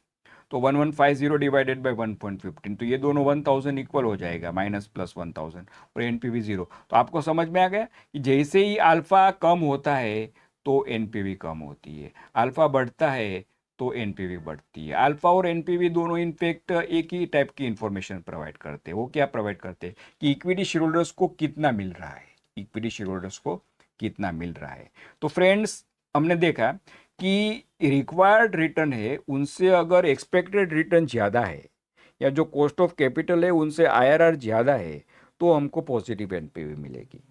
तो 1150 डिवाइडेड बाई 1.15, तो ये दोनों 1000 इक्वल हो जाएगा, माइनस प्लस 1000, और एनपीवी जीरो। तो आपको समझ में आ गया कि जैसे ही अल्फा कम होता है तो एनपीवी कम होती है, अल्फा बढ़ता है तो एनपीवी बढ़ती है। अल्फा और एनपीवी दोनों इनफेक्ट एक ही टाइप की इंफॉर्मेशन प्रोवाइड करते हैं। वो क्या प्रोवाइड करते हैं? कि इक्विटी शेयर होल्डर्स को कितना मिल रहा है, इक्विटी शेयर होल्डर्स को कितना मिल रहा है। तो फ्रेंड्स, हमने देखा कि रिक्वायर्ड रिटर्न है उनसे अगर एक्सपेक्टेड रिटर्न ज़्यादा है, या जो कॉस्ट ऑफ कैपिटल है उनसे आईआरआर ज़्यादा है, तो हमको पॉजिटिव एनपीवी मिलेगी।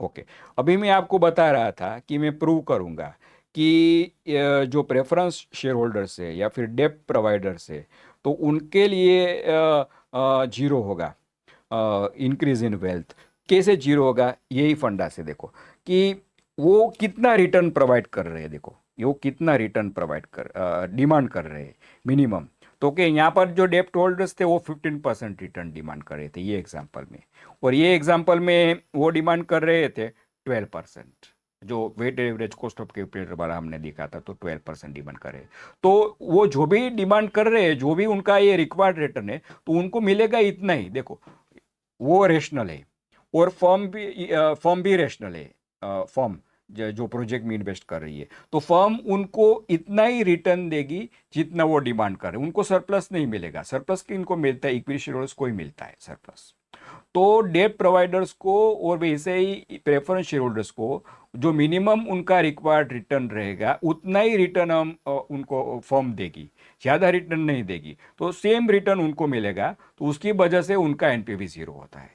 ओके, अभी मैं आपको बता रहा था कि मैं प्रूव करूंगा कि जो प्रेफरेंस शेयर होल्डर्स है या फिर डेप्ट प्रोवाइडर्स है, तो उनके लिए जीरो होगा इंक्रीज इन वेल्थ। कैसे जीरो होगा? यही फंडा से देखो कि वो कितना रिटर्न प्रोवाइड कर रहे हैं। देखो ये वो कितना रिटर्न प्रोवाइड कर डिमांड कर रहे हैं मिनिमम। तो कि यहाँ पर जो डेप्ट होल्डर्स थे वो 15% रिटर्न डिमांड कर रहे थे ये एग्जांपल में, और ये एग्जांपल में वो डिमांड कर रहे थे 12%। जो weight average cost of capital वाला हमने देखा था, तो 12% डिमांड कर रहे हैं। तो वो जो भी डिमांड कर रहे हैं, जो भी उनका ये रिक्वायर्ड रिटर्न है, तो उनको मिलेगा इतना ही। देखो वो रेशनल है, और फॉर्म भी रेशनल है। फर्म जो प्रोजेक्ट में इन्वेस्ट कर रही है, तो फर्म उनको इतना ही रिटर्न देगी जितना वो डिमांड कर रहे हैं। उनको सरप्लस नहीं मिलेगा, सरप्लस इनको मिलता है, इक्विटी शेयरहोल्डर्स को ही मिलता है सरप्लस। तो डेट प्रोवाइडर्स को और वैसे ही प्रेफरेंस शेयर होल्डर्स को जो मिनिमम उनका रिक्वायर्ड रिटर्न रहेगा उतना ही रिटर्न हम उनको फर्म देगी, ज़्यादा रिटर्न नहीं देगी, तो सेम रिटर्न उनको मिलेगा। तो उसकी वजह से उनका एनपीवी जीरो होता है।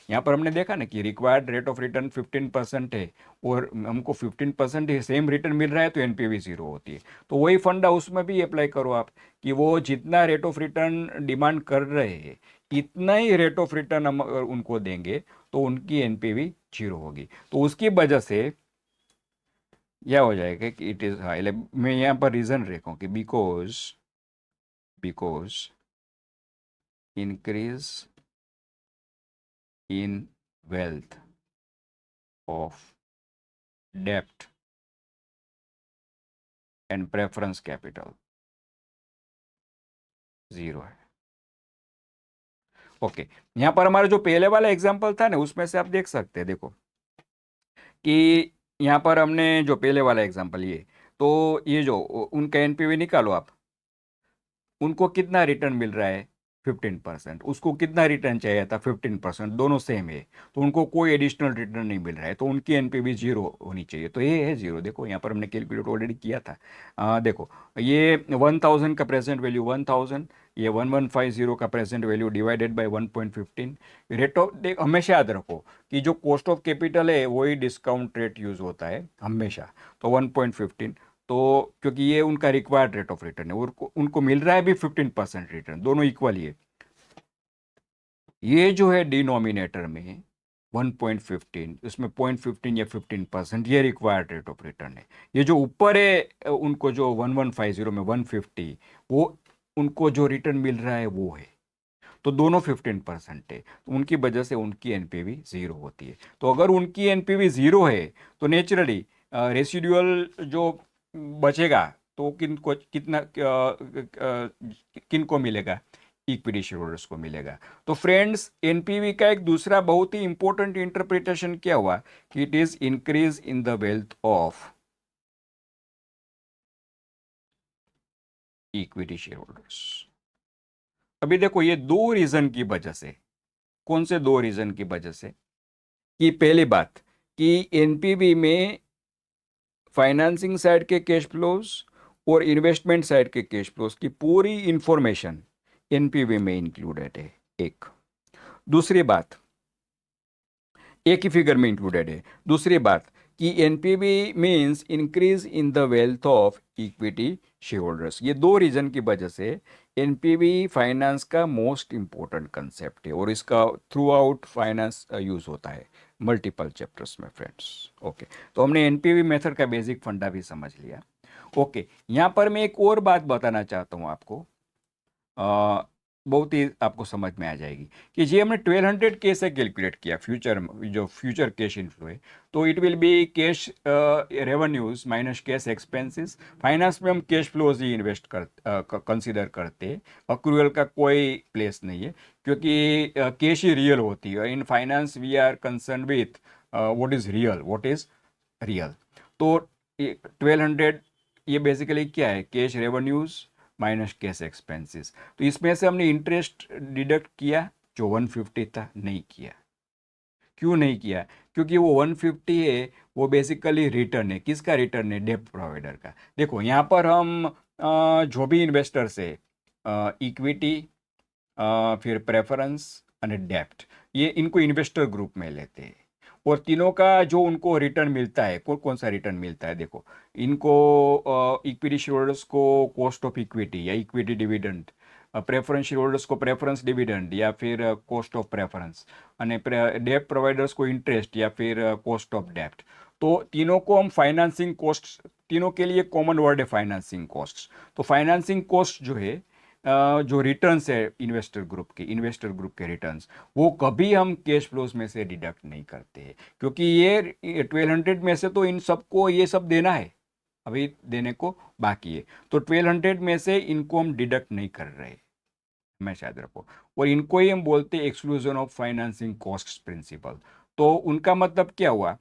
यहाँ पर हमने देखा ना कि रिक्वायर्ड रेट ऑफ रिटर्न 15% है और हमको 15% ही सेम रिटर्न मिल रहा है, तो एनपीवी जीरो होती है। तो वही फंडा उसमें भी अप्लाई करो आप कि वो जितना रेट ऑफ रिटर्न डिमांड कर रहे हैं इतना ही रेट ऑफ रिटर्न हम अगर उनको देंगे तो उनकी एनपीवी जीरो होगी। तो उसकी वजह से यह हो जाएगा कि इट इज हाई। मैं यहाँ पर रीजन रखूँ कि because increase in wealth of डेप्ट एंड प्रेफरेंस कैपिटल जीरो है। ओके, यहाँ पर हमारा जो पहले वाला एग्जांपल था ना उसमें से आप देख सकते हैं, देखो कि यहाँ पर हमने जो पहले वाला एग्जांपल तो ये जो उनका एनपीवी निकालो आप, उनको कितना रिटर्न मिल रहा है 15%, उसको कितना रिटर्न चाहिए था 15%, दोनों सेम है, तो उनको कोई एडिशनल रिटर्न नहीं मिल रहा है, तो उनकी एनपीवी जीरो होनी चाहिए। तो ये है जीरो। देखो यहाँ पर हमने कैलकुलेट ऑलरेडी किया था। देखो ये 1000 का प्रेजेंट वैल्यू 1000, ये 1150 का present value divided by 1.15 rate of. देख हमेशा याद रखो कि जो कॉस्ट ऑफ कैपिटल है वही डिस्काउंट रेट यूज होता है हमेशा, तो 1.15। तो क्योंकि ये उनका रिक्वायर्ड रेट ऑफ रिटर्न है और उनको मिल रहा है भी 15% रिटर्न, दोनों इक्वल ही है। ये जो है डिनोमिनेटर में 1.15, इसमें 0.15 या 15% ये रिक्वायर्ड रेट ऑफ रिटर्न है। ये जो ऊपर है उनको जो 1150 में 150, वो उनको जो रिटर्न मिल रहा है वो है, तो दोनों 15% है, तो उनकी वजह से उनकी एनपीवी जीरो होती है। तो अगर उनकी एनपीवी जीरो है तो नेचुरली रेसिडुअल जो बचेगा तो किन को मिलेगा, इक्विटी शेयर होल्डर्स को मिलेगा। तो फ्रेंड्स एनपीवी का एक दूसरा बहुत ही इंपॉर्टेंट इंटरप्रिटेशन क्या हुआ कि it is increase in the wealth of equity share holders. अभी देखो ये दो रीजन की वजह से, कौन से दो रीजन की वजह से, कि पहली बात कि एनपीवी में फाइनेंसिंग साइड के कैश फ्लोज और इन्वेस्टमेंट साइड के कैश फ्लोज की पूरी इंफॉर्मेशन एनपीवी में इंक्लूडेड है। एक दूसरी बात, एक ही फिगर में इंक्लूडेड है। दूसरी बात कि NPV means increase in the wealth of equity share holders. ये दो रीजन की वजह से एनपीवी फाइनेंस का मोस्ट इंपॉर्टेंट कंसेप्ट है और इसका थ्रू आउट फाइनेंस यूज होता है मल्टीपल चैप्टर्स में फ्रेंड्स। ओके, तो हमने एनपीवी मेथड का बेसिक फंडा भी समझ लिया। ओके, यहाँ पर मैं एक और बात बताना चाहता हूँ आपको, बहुत ही आपको समझ में आ जाएगी कि जी हमने 1200 कैसे कैलकुलेट किया फ्यूचर, जो फ्यूचर कैश इनफ्लो है, तो it will be cash revenues minus cash expenses. Finance में हम कैश फ्लोज ही इन्वेस्ट कंसीडर करते हैं, अक्रूवल का कोई प्लेस नहीं है क्योंकि कैश ही रियल होती है। In finance we are concern with what is real. तो 1200 ये बेसिकली क्या है, cash revenues minus cash expenses. तो इसमें से हमने इंटरेस्ट डिडक्ट किया जो 150 था, नहीं किया। क्यों नहीं किया, क्योंकि वो 150 है वो बेसिकली रिटर्न है, किसका रिटर्न है, डेब्ट प्रोवाइडर का। देखो यहाँ पर हम जो भी इन्वेस्टर्स है इक्विटी फिर प्रेफरेंस और डेब्ट, ये इनको इन्वेस्टर ग्रुप में लेते हैं और तीनों का जो उनको रिटर्न मिलता है, कौन कौन सा रिटर्न मिलता है, देखो इनको इक्विटी शेयर होल्डर्स को कॉस्ट ऑफ इक्विटी या equity dividend, preference share holders को प्रेफरेंस डिविडेंड या फिर कॉस्ट ऑफ प्रेफरेंस, અને डेब्ट प्रोवाइडर्स को इंटरेस्ट या फिर कॉस्ट ऑफ डेब्ट। तो तीनों को हम फाइनेंसिंग कॉस्ट, तीनों के लिए कॉमन वर्ड है फाइनेंसिंग कॉस्ट। तो फाइनेंसिंग कॉस्ट जो है जो रिटर्न्स है इन्वेस्टर ग्रुप के रिटर्न्स, वो कभी हम कैश फ्लोज में से डिडक्ट नहीं करते हैं क्योंकि ये 1200 में से तो इन सबको ये सब देना है, अभी देने को बाकी है, तो 1200 में से इनको हम डिडक्ट नहीं कर रहे, हमेशा याद रखो। और इनको ही हम बोलते हैं exclusion of financing cost principle. तो उनका मतलब क्या हुआ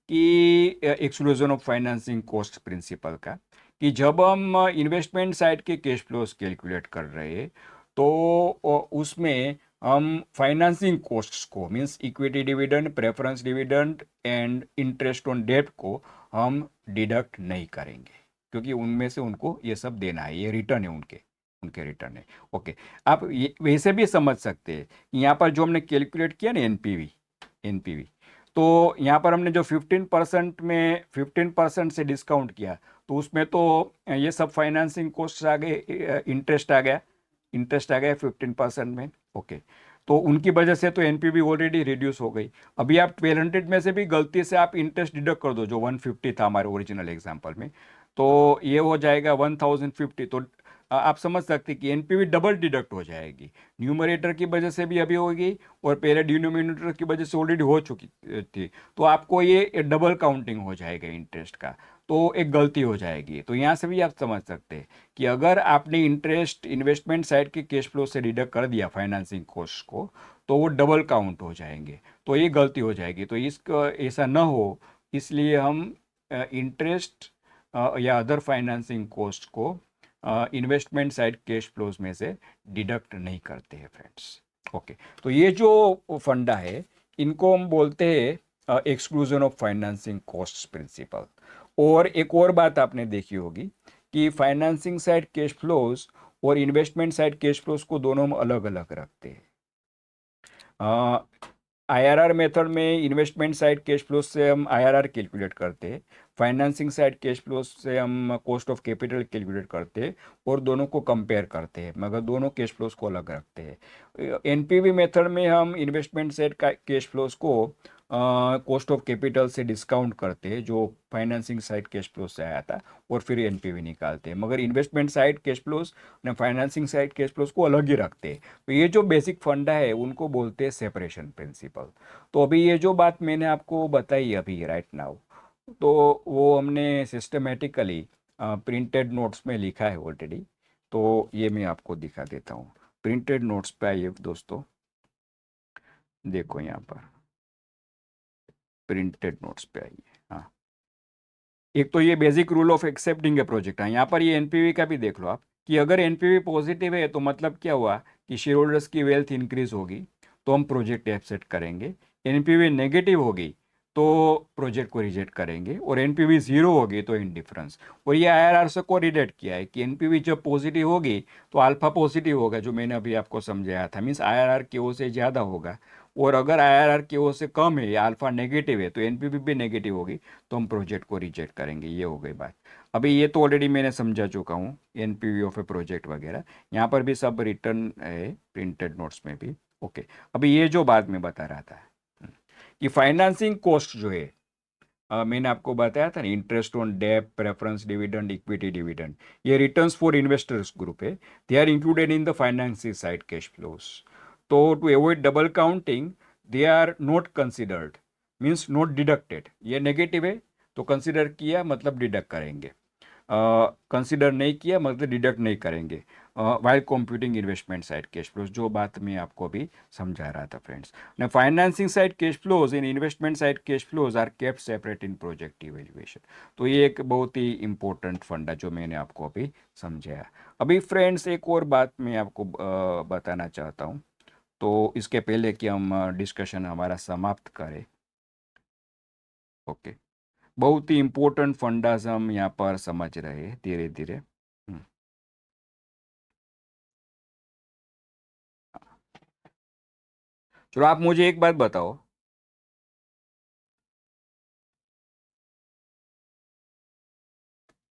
कि exclusion of financing cost principle का, कि जब हम इन्वेस्टमेंट साइड के कैश फ्लोज कैलकुलेट कर रहे हैं तो उसमें हम फाइनेंसिंग कॉस्ट्स को means equity dividend, preference dividend and interest on debt को हम डिडक्ट नहीं करेंगे, क्योंकि उनमें से उनको ये सब देना है, ये रिटर्न है उनके उनके रिटर्न है। ओके, आप ये वैसे भी समझ सकते हैं कि यहाँ पर जो हमने कैलकुलेट किया ना एनपीवी, एनपीवी, तो यहाँ पर हमने जो 15% में 15% से डिस्काउंट किया, तो उसमें तो ये सब फाइनेंसिंग कॉस्ट आ गए, इंटरेस्ट आ गया 15% में। ओके, तो उनकी वजह से तो एनपीवी ऑलरेडी रिड्यूस हो गई। अभी आप 1200 में से भी गलती से आप इंटरेस्ट डिडक्ट कर दो जो 150 था हमारे ओरिजिनल एग्जाम्पल में, तो ये हो जाएगा 1050। तो आप समझ सकते हैं कि एनपीवी डबल डिडक्ट हो जाएगी, न्यूमरेटर की वजह से भी अभी होगी और पहले डिनोमिनेटर की वजह से ऑलरेडी हो चुकी थी, तो आपको ये डबल काउंटिंग हो जाएगा इंटरेस्ट का, तो एक गलती हो जाएगी। तो यहाँ से भी आप समझ सकते हैं कि अगर आपने इंटरेस्ट इन्वेस्टमेंट साइड के कैश फ्लो से डिडक्ट कर दिया फाइनेंसिंग कॉस्ट को, तो वो डबल काउंट हो जाएंगे, तो ये गलती हो जाएगी। तो इसका ऐसा ना हो, इसलिए हम इंटरेस्ट या अदर फाइनेंसिंग कॉस्ट को इन्वेस्टमेंट साइड कैश फ्लोज में से डिडक्ट नहीं करते हैं फ्रेंड्स। ओके, तो ये जो फंडा है इनको हम बोलते हैं exclusion of financing cost principle. और एक और बात आपने देखी होगी कि फाइनेंसिंग साइड कैश फ्लोज और इन्वेस्टमेंट साइड कैश फ्लोज को दोनों हम अलग अलग रखते हैं। आईआरआर मेथड में इन्वेस्टमेंट साइड कैश फ्लोज से हम आईआरआर कैलकुलेट करते हैं, फाइनेंसिंग साइड कैश फ्लोज से हम कॉस्ट ऑफ कैपिटल कैलकुलेट करते हैं और दोनों को कंपेयर करते हैं, मगर दोनों कैश फ्लोज को अलग रखते हैं। एनपीवी मेथड में हम इन्वेस्टमेंट साइड का कैश फ्लोज को कॉस्ट ऑफ कैपिटल से डिस्काउंट करते हैं जो फाइनेंसिंग साइड कैश फ्लोज से आया था, और फिर एनपीवी निकालते हैं, मगर इन्वेस्टमेंट साइड कैश फ्लोज ने फाइनेंसिंग साइड कैश फ्लोज को अलग ही रखते हैं। तो ये जो बेसिक फंडा है उनको बोलते हैं सेपरेशन प्रिंसिपल। तो अभी ये जो बात मैंने आपको बताई अभी राइट नाउ, तो वो हमने सिस्टमेटिकली प्रिंटेड नोट्स में लिखा है ऑलरेडी, तो ये मैं आपको दिखा देता हूँ। प्रिंटेड नोट्स पे आइए दोस्तों, देखो यहाँ पर प्रिंटेड नोट्स पे आइए। हाँ, एक तो ये basic rule of accepting A project है, यहाँ पर ये एनपीवी का भी देख लो आप, कि अगर एनपीवी पॉजिटिव है तो मतलब क्या हुआ कि शेयर होल्डर्स की वेल्थ इंक्रीज होगी, तो हम प्रोजेक्ट एक्सेप्ट करेंगे। एनपीवी नेगेटिव होगी तो प्रोजेक्ट को रिजेक्ट करेंगे, और एनपीवी जीरो होगी तो इनडिफरेंस। और ये आईआरआर से कोरिलेट किया है कि एनपीवी जब पॉजिटिव होगी तो अल्फा पॉजिटिव होगा, जो मैंने अभी आपको समझाया था, मीन्स आईआरआर की ओ से ज़्यादा होगा। और अगर आईआरआर की ओ से कम है या अल्फा नेगेटिव है तो एनपीवी भी नेगेटिव होगी, तो हम प्रोजेक्ट को रिजेक्ट करेंगे। ये हो गई बात। अभी ये तो ऑलरेडी मैंने समझा चुका हूँ, एनपीवी ऑफ ए प्रोजेक्ट वगैरह यहाँ पर भी सब रिटर्न है प्रिंटेड नोट्स में भी। ओके, अभी ये जो बात मैं बता रहा था कि फाइनेंसिंग कॉस्ट जो है, मैंने आपको बताया था ना, interest on debt, preference dividend, equity dividend, ये रिटर्न्स फॉर इन्वेस्टर्स ग्रुप है, they are included in the financing side cash flows. तो to avoid double counting they are not considered, means not deducted. ये नेगेटिव है तो कंसिडर किया मतलब डिडक्ट करेंगे, कंसिडर नहीं किया मतलब डिडक्ट नहीं करेंगे while computing investment side cash flows, जो बात मैं आपको अभी समझा रहा था फ्रेंड्स। ना financing side cash flows in investment side cash flows are kept separate in project evaluation. तो ये एक बहुत ही इंपॉर्टेंट फंडा जो मैंने आपको अभी समझाया। अभी फ्रेंड्स एक और बात मैं आपको बताना चाहता हूँ, तो इसके पहले कि हम डिस्कशन हमारा समाप्त करें। ओके, बहुत ही इंपॉर्टेंट फंडास हम यहाँ पर समझ रहे हैं धीरे धीरे। चलो आप मुझे एक बात बताओ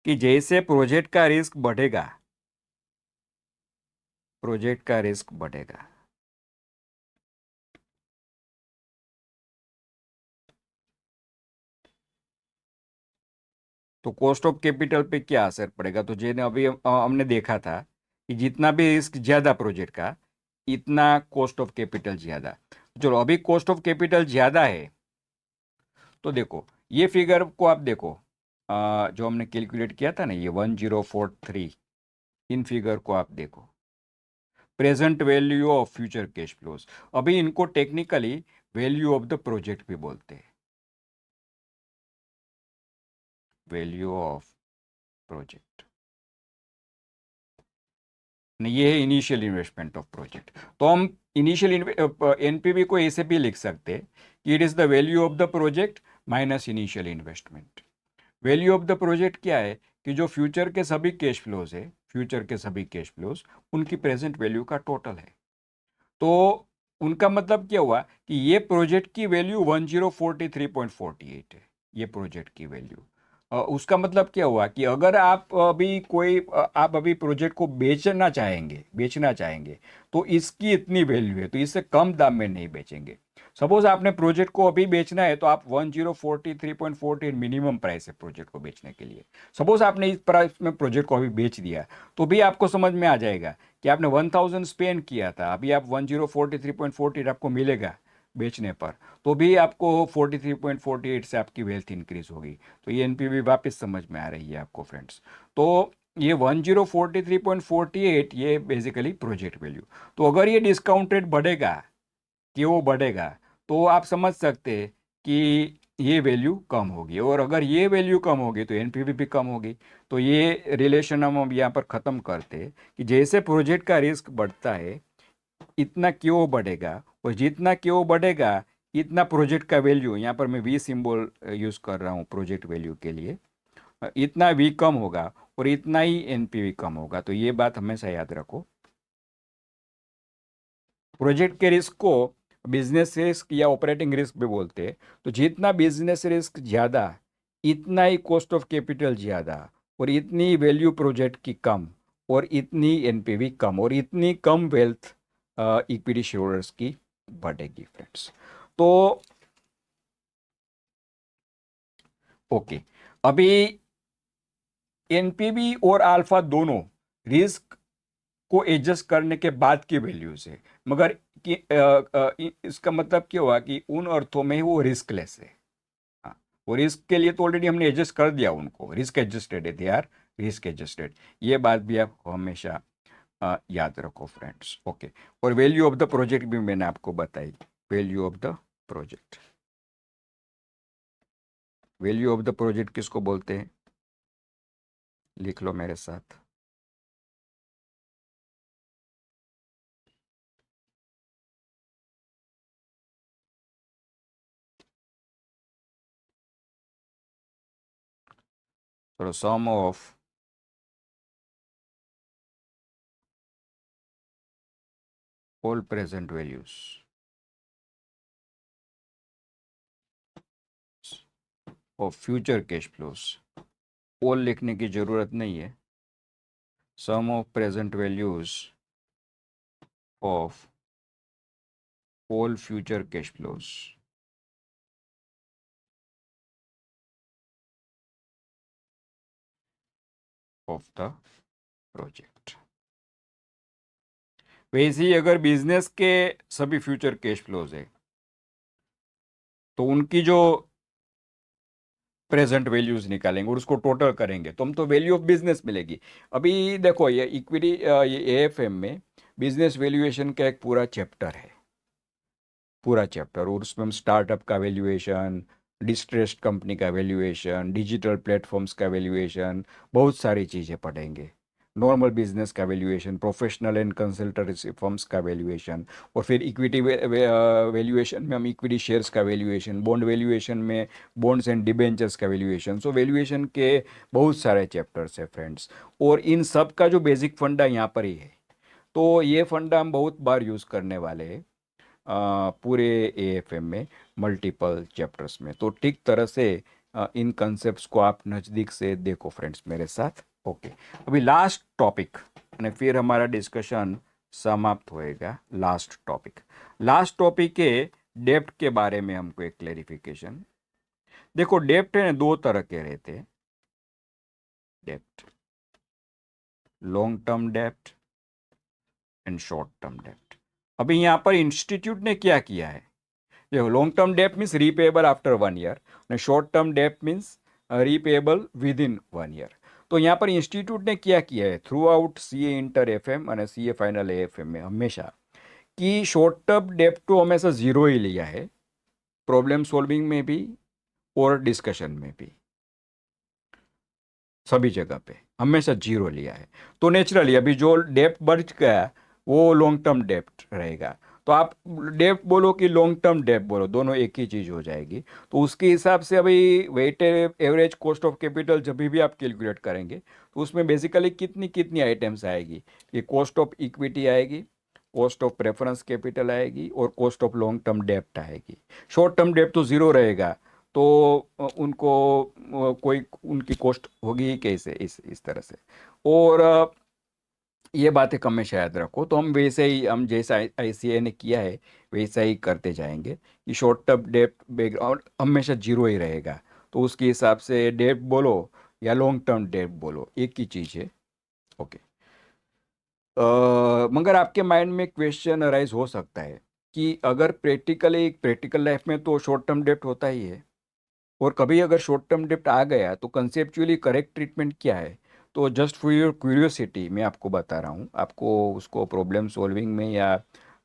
कि जैसे प्रोजेक्ट का रिस्क बढ़ेगा, तो कॉस्ट ऑफ कैपिटल पे क्या असर पड़ेगा? तो जेने अभी हमने देखा था कि जितना भी रिस्क ज्यादा प्रोजेक्ट का, इतना कॉस्ट ऑफ कैपिटल ज्यादा। चलो अभी कॉस्ट ऑफ कैपिटल ज्यादा है, तो देखो ये फिगर को आप देखो, जो हमने कैलकुलेट किया था ना, ये 1043, इन फिगर को आप देखो, present value of future cash flows. अभी इनको technically value of the project भी बोलते हैं। वैल्यू ऑफ प्रोजेक्ट, ये है इनिशियल इन्वेस्टमेंट ऑफ प्रोजेक्ट। तो हम इनिशियल एनपीवी को ऐसे भी लिख सकते हैं कि it is the value of the project minus initial investment. Value of the project क्या है कि जो फ्यूचर के सभी कैश फ्लोज है, फ्यूचर के सभी कैश फ्लोज उनकी प्रेजेंट वैल्यू का टोटल है। तो उनका मतलब क्या हुआ कि ये प्रोजेक्ट की वैल्यू 1043.48 है, ये प्रोजेक्ट की वैल्यू। उसका मतलब क्या हुआ कि अगर आप अभी आप अभी प्रोजेक्ट को बेचना चाहेंगे तो इसकी इतनी वैल्यू है, तो इससे कम दाम में नहीं बेचेंगे। सपोज आपने प्रोजेक्ट को अभी बेचना है तो आप 1043.48 मिनिमम प्राइस है प्रोजेक्ट को बेचने के लिए। सपोज आपने इस प्राइस में प्रोजेक्ट को अभी बेच दिया तो भी आपको समझ में आ जाएगा कि आपने 1000 स्पेंड किया था, अभी आप 1043.48 आपको मिलेगा बेचने पर, तो भी आपको 43.48 से आपकी वेल्थ इंक्रीज होगी। तो ये एनपीवी वापस समझ में आ रही है आपको फ्रेंड्स। तो ये 1043.48 ये बेसिकली प्रोजेक्ट वैल्यू। तो अगर ये डिस्काउंट रेट बढ़ेगा कि वो बढ़ेगा तो आप समझ सकते हैं कि ये वैल्यू कम होगी, और अगर ये वैल्यू कम होगी तो एनपीवी भी कम होगी। तो ये रिलेशन हम यहाँ पर ख़त्म करते हैं कि जैसे प्रोजेक्ट का रिस्क बढ़ता है इतना क्यों बढ़ेगा, और जितना क्यों बढ़ेगा इतना प्रोजेक्ट का वैल्यू, यहाँ पर मैं वी सिंबल यूज़ कर रहा हूँ प्रोजेक्ट वैल्यू के लिए, इतना वी कम होगा और इतना ही एनपीवी कम होगा। तो ये बात हमेशा याद रखो। प्रोजेक्ट के रिस्क को बिजनेस रिस्क या ऑपरेटिंग रिस्क भी बोलते हैं। तो जितना बिजनेस रिस्क ज़्यादा इतना ही कॉस्ट ऑफ कैपिटल ज़्यादा, और इतनी वैल्यू प्रोजेक्ट की कम, और इतनी एनपीवी कम, और इतनी कम वेल्थ इक्विटी शेयरहोल्डर्स की बढ़ेगी फ्रेंड्स। तो ओके, अभी एनपीवी और अल्फा दोनों रिस्क को एडजस्ट करने के बाद की वैल्यूज है, मगर इसका मतलब क्या हुआ कि उन अर्थों में वो रिस्कलेस है। हाँ, वो रिस्क के लिए तो ऑलरेडी हमने एडजस्ट कर दिया, उनको रिस्क एडजस्टेड है, दे आर रिस्क एडजस्टेड। ये बात भी आप हमेशा याद रखो फ्रेंड्स। ओके, और वैल्यू ऑफ द प्रोजेक्ट भी मैंने आपको बताई। Value of the project, value of the project किसको बोलते हैं, लिख लो मेरे साथ। So sum of all present values of future cash flows, all लिखने की जरूरत नहीं है। sum of present values of all future cash flows of the project। वैसे ही अगर बिजनेस के सभी फ्यूचर कैश फ्लोज है तो उनकी जो प्रेजेंट वैल्यूज निकालेंगे और उसको टोटल करेंगे तो हम तो वैल्यू ऑफ बिजनेस मिलेगी। अभी देखो ये इक्विटी, ये एएफएम में बिजनेस वैल्यूएशन का एक पूरा चैप्टर है, पूरा चैप्टर, और उसमें हम स्टार्टअप का वैल्यूएशन, डिस्ट्रेस्ड कंपनी का वैल्यूएशन, डिजिटल प्लेटफॉर्म्स का वैल्यूएशन, बहुत सारी चीज़ें पढ़ेंगे। नॉर्मल बिजनेस का valuation, professional and consultancy firms का वैल्यूएशन, और फिर इक्विटी वैल्यूएशन में हम इक्विटी शेयर्स का वैल्यूएशन, बॉन्ड वैल्यूएशन में बॉन्ड्स एंड डिबेंचर्स का वैल्यूएशन। सो वैल्यूएशन के बहुत सारे चैप्टर्स है फ्रेंड्स, और इन सब का जो बेसिक फंडा यहाँ पर ही है। तो ये फंडा हम बहुत बार यूज़ करने वाले हैं पूरे एएफएम में, मल्टीपल चैप्टर्स में। तो ठीक तरह से इन कंसेप्ट्स को आप नज़दीक से देखो फ्रेंड्स मेरे साथ। ओके, अभी लास्ट टॉपिक और फिर हमारा डिस्कशन समाप्त होएगा। लास्ट टॉपिक है डेप्ट के बारे में, हमको एक क्लेरिफिकेशन। देखो डेप्ट है ना, दो तरह के रहते हैं डेप्ट, long term dept and short term डेप्ट। अभी यहाँ पर इंस्टीट्यूट ने क्या किया है, देखो long term dept means repayable after 1 year, short term dept means repayable with in 1 year. तो यहाँ पर इंस्टीट्यूट ने क्या किया है through out CA inter FM और सीए फाइनल एएफएम में हमेशा, कि शॉर्ट टर्म डेप्ट तो हमेशा जीरो ही लिया है, प्रॉब्लम सॉल्विंग में भी और डिस्कशन में भी। सभी जगह पे हमेशा जीरो लिया है। तो नेचुरली अभी जो डेप्ट बच गया वो लॉन्ग टर्म डेप्ट रहेगा। तो आप डेप्ट बोलो कि लॉन्ग टर्म डेप्ट बोलो, दोनों एक ही चीज़ हो जाएगी। तो उसके हिसाब से अभी weighted average cost of capital जब भी आप कैलकुलेट करेंगे तो उसमें बेसिकली कितनी कितनी आइटम्स आएगी, कि कॉस्ट ऑफ इक्विटी आएगी, कॉस्ट ऑफ प्रेफरेंस कैपिटल आएगी और कॉस्ट ऑफ लॉन्ग टर्म डेप्ट आएगी। शॉर्ट टर्म डेप्ट तो ज़ीरो रहेगा, तो उनको कोई उनकी कॉस्ट होगी ही कैसे, इस तरह से। और ये बातें हमेशा याद रखो। तो हम वैसे ही, हम जैसा आईसीए ने किया है वैसा ही करते जाएंगे कि शॉर्ट टर्म डेप्ट बैकग्राउंड हमेशा जीरो ही रहेगा। तो उसके हिसाब से डेप्ट बोलो या लॉन्ग टर्म डेप्ट बोलो, एक ही चीज़ है। ओके। मगर आपके माइंड में क्वेश्चन अराइज हो सकता है कि अगर प्रैक्टिकल लाइफ में तो शॉर्ट टर्म डेप्ट होता ही है, और कभी अगर शॉर्ट टर्म डेप्ट आ गया तो कंसेप्चुअली करेक्ट ट्रीटमेंट क्या है। तो जस्ट फॉर योर क्यूरियोसिटी मैं आपको बता रहा हूँ, आपको उसको प्रॉब्लम सॉल्विंग में या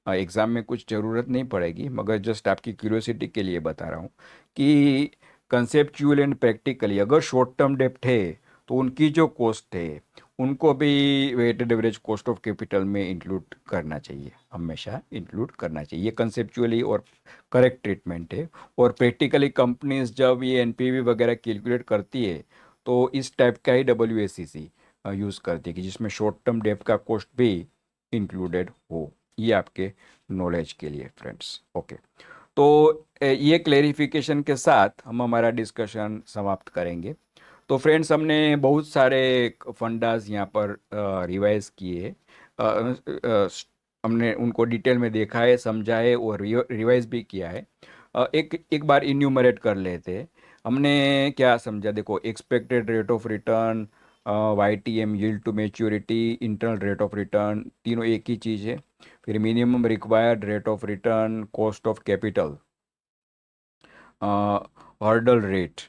एग्ज़ाम में कुछ ज़रूरत नहीं पड़ेगी, मगर जस्ट आपकी क्यूरियोसिटी के लिए बता रहा हूँ कि कंसेप्चुअल एंड प्रैक्टिकली अगर शॉर्ट टर्म डेप्ट है तो उनकी जो कॉस्ट है उनको भी weighted average cost of capital में इंक्लूड करना चाहिए, हमेशा इंक्लूड करना चाहिए। ये कंसेप्चुअली और करेक्ट ट्रीटमेंट है। और प्रैक्टिकली कंपनीज जब ये एनपीवी वगैरह कैलकुलेट करती है तो इस टाइप का ही डब्ल्यूएसीसी यूज़ करती है कि जिसमें शॉर्ट टर्म डेप्ट का कॉस्ट भी इंक्लूडेड हो। ये आपके नॉलेज के लिए फ्रेंड्स। ओके। तो ये क्लेरिफिकेशन के साथ हम हमारा डिस्कशन समाप्त करेंगे। तो फ्रेंड्स हमने बहुत सारे फंडास यहाँ पर रिवाइज किए। हमने उनको डिटेल में देखा है, समझा है और रिवाइज भी किया है। एक एक बार इन्यूमरेट कर लेते हैं। हमने क्या समझा, देखो expected rate of return, YTM yield to maturity, internal rate of return, तीनों एक ही चीज़ है। फिर minimum required rate of return, cost of capital, hurdle rate,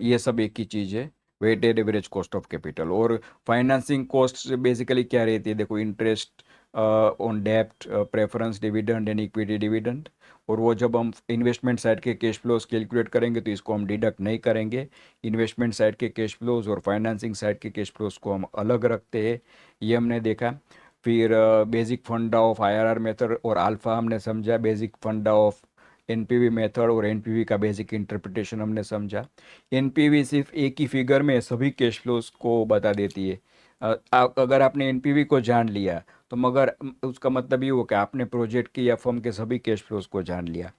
ये सब एक ही चीज़ है। Weighted average cost of capital और फाइनेंसिंग कॉस्ट बेसिकली क्या रहती है, देखो इंटरेस्ट ऑन डेप्ट, preference dividend and equity dividend. और वो जब हम इन्वेस्टमेंट साइड के कैश फ्लोज कैलकुलेट करेंगे तो इसको हम डिडक्ट नहीं करेंगे। इन्वेस्टमेंट साइड के कैश फ्लोज और फाइनेंसिंग साइड के कैश फ्लोज को हम अलग रखते हैं, ये हमने देखा। फिर बेसिक फंडा ऑफ आईआरआर मेथड और अल्फा हमने समझा, बेसिक फंडा ऑफ एनपीवी मेथड और एनपीवी का बेसिक इंटरप्रिटेशन हमने समझा। एनपीवी सिर्फ एक ही फिगर में सभी कैश फ्लोज को बता देती है। अगर आपने एनपीवी को जान लिया तो मगर उसका मतलब ये हो कि आपने प्रोजेक्ट की या फर्म के सभी कैश फ्लोज को जान लिया।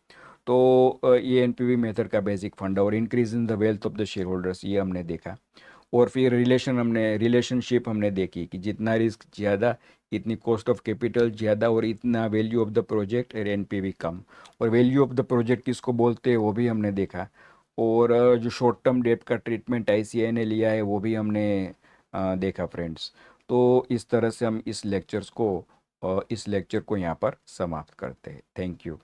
तो ये एनपीवी मेथड का बेसिक फंडा और increase in the wealth of the share holders, ये हमने देखा। और फिर रिलेशनशिप हमने देखी कि जितना रिस्क ज़्यादा इतनी कॉस्ट ऑफ कैपिटल ज़्यादा और इतना वैल्यू ऑफ द प्रोजेक्ट और एनपीवी कम। और वैल्यू ऑफ द प्रोजेक्ट किसको बोलते हैं वो भी हमने देखा। और जो शॉर्ट टर्म डेट का ट्रीटमेंट आईसीआई ने लिया है वो भी हमने देखा फ्रेंड्स। तो इस तरह से हम इस लेक्चर को यहाँ पर समाप्त करते हैं। Thank you.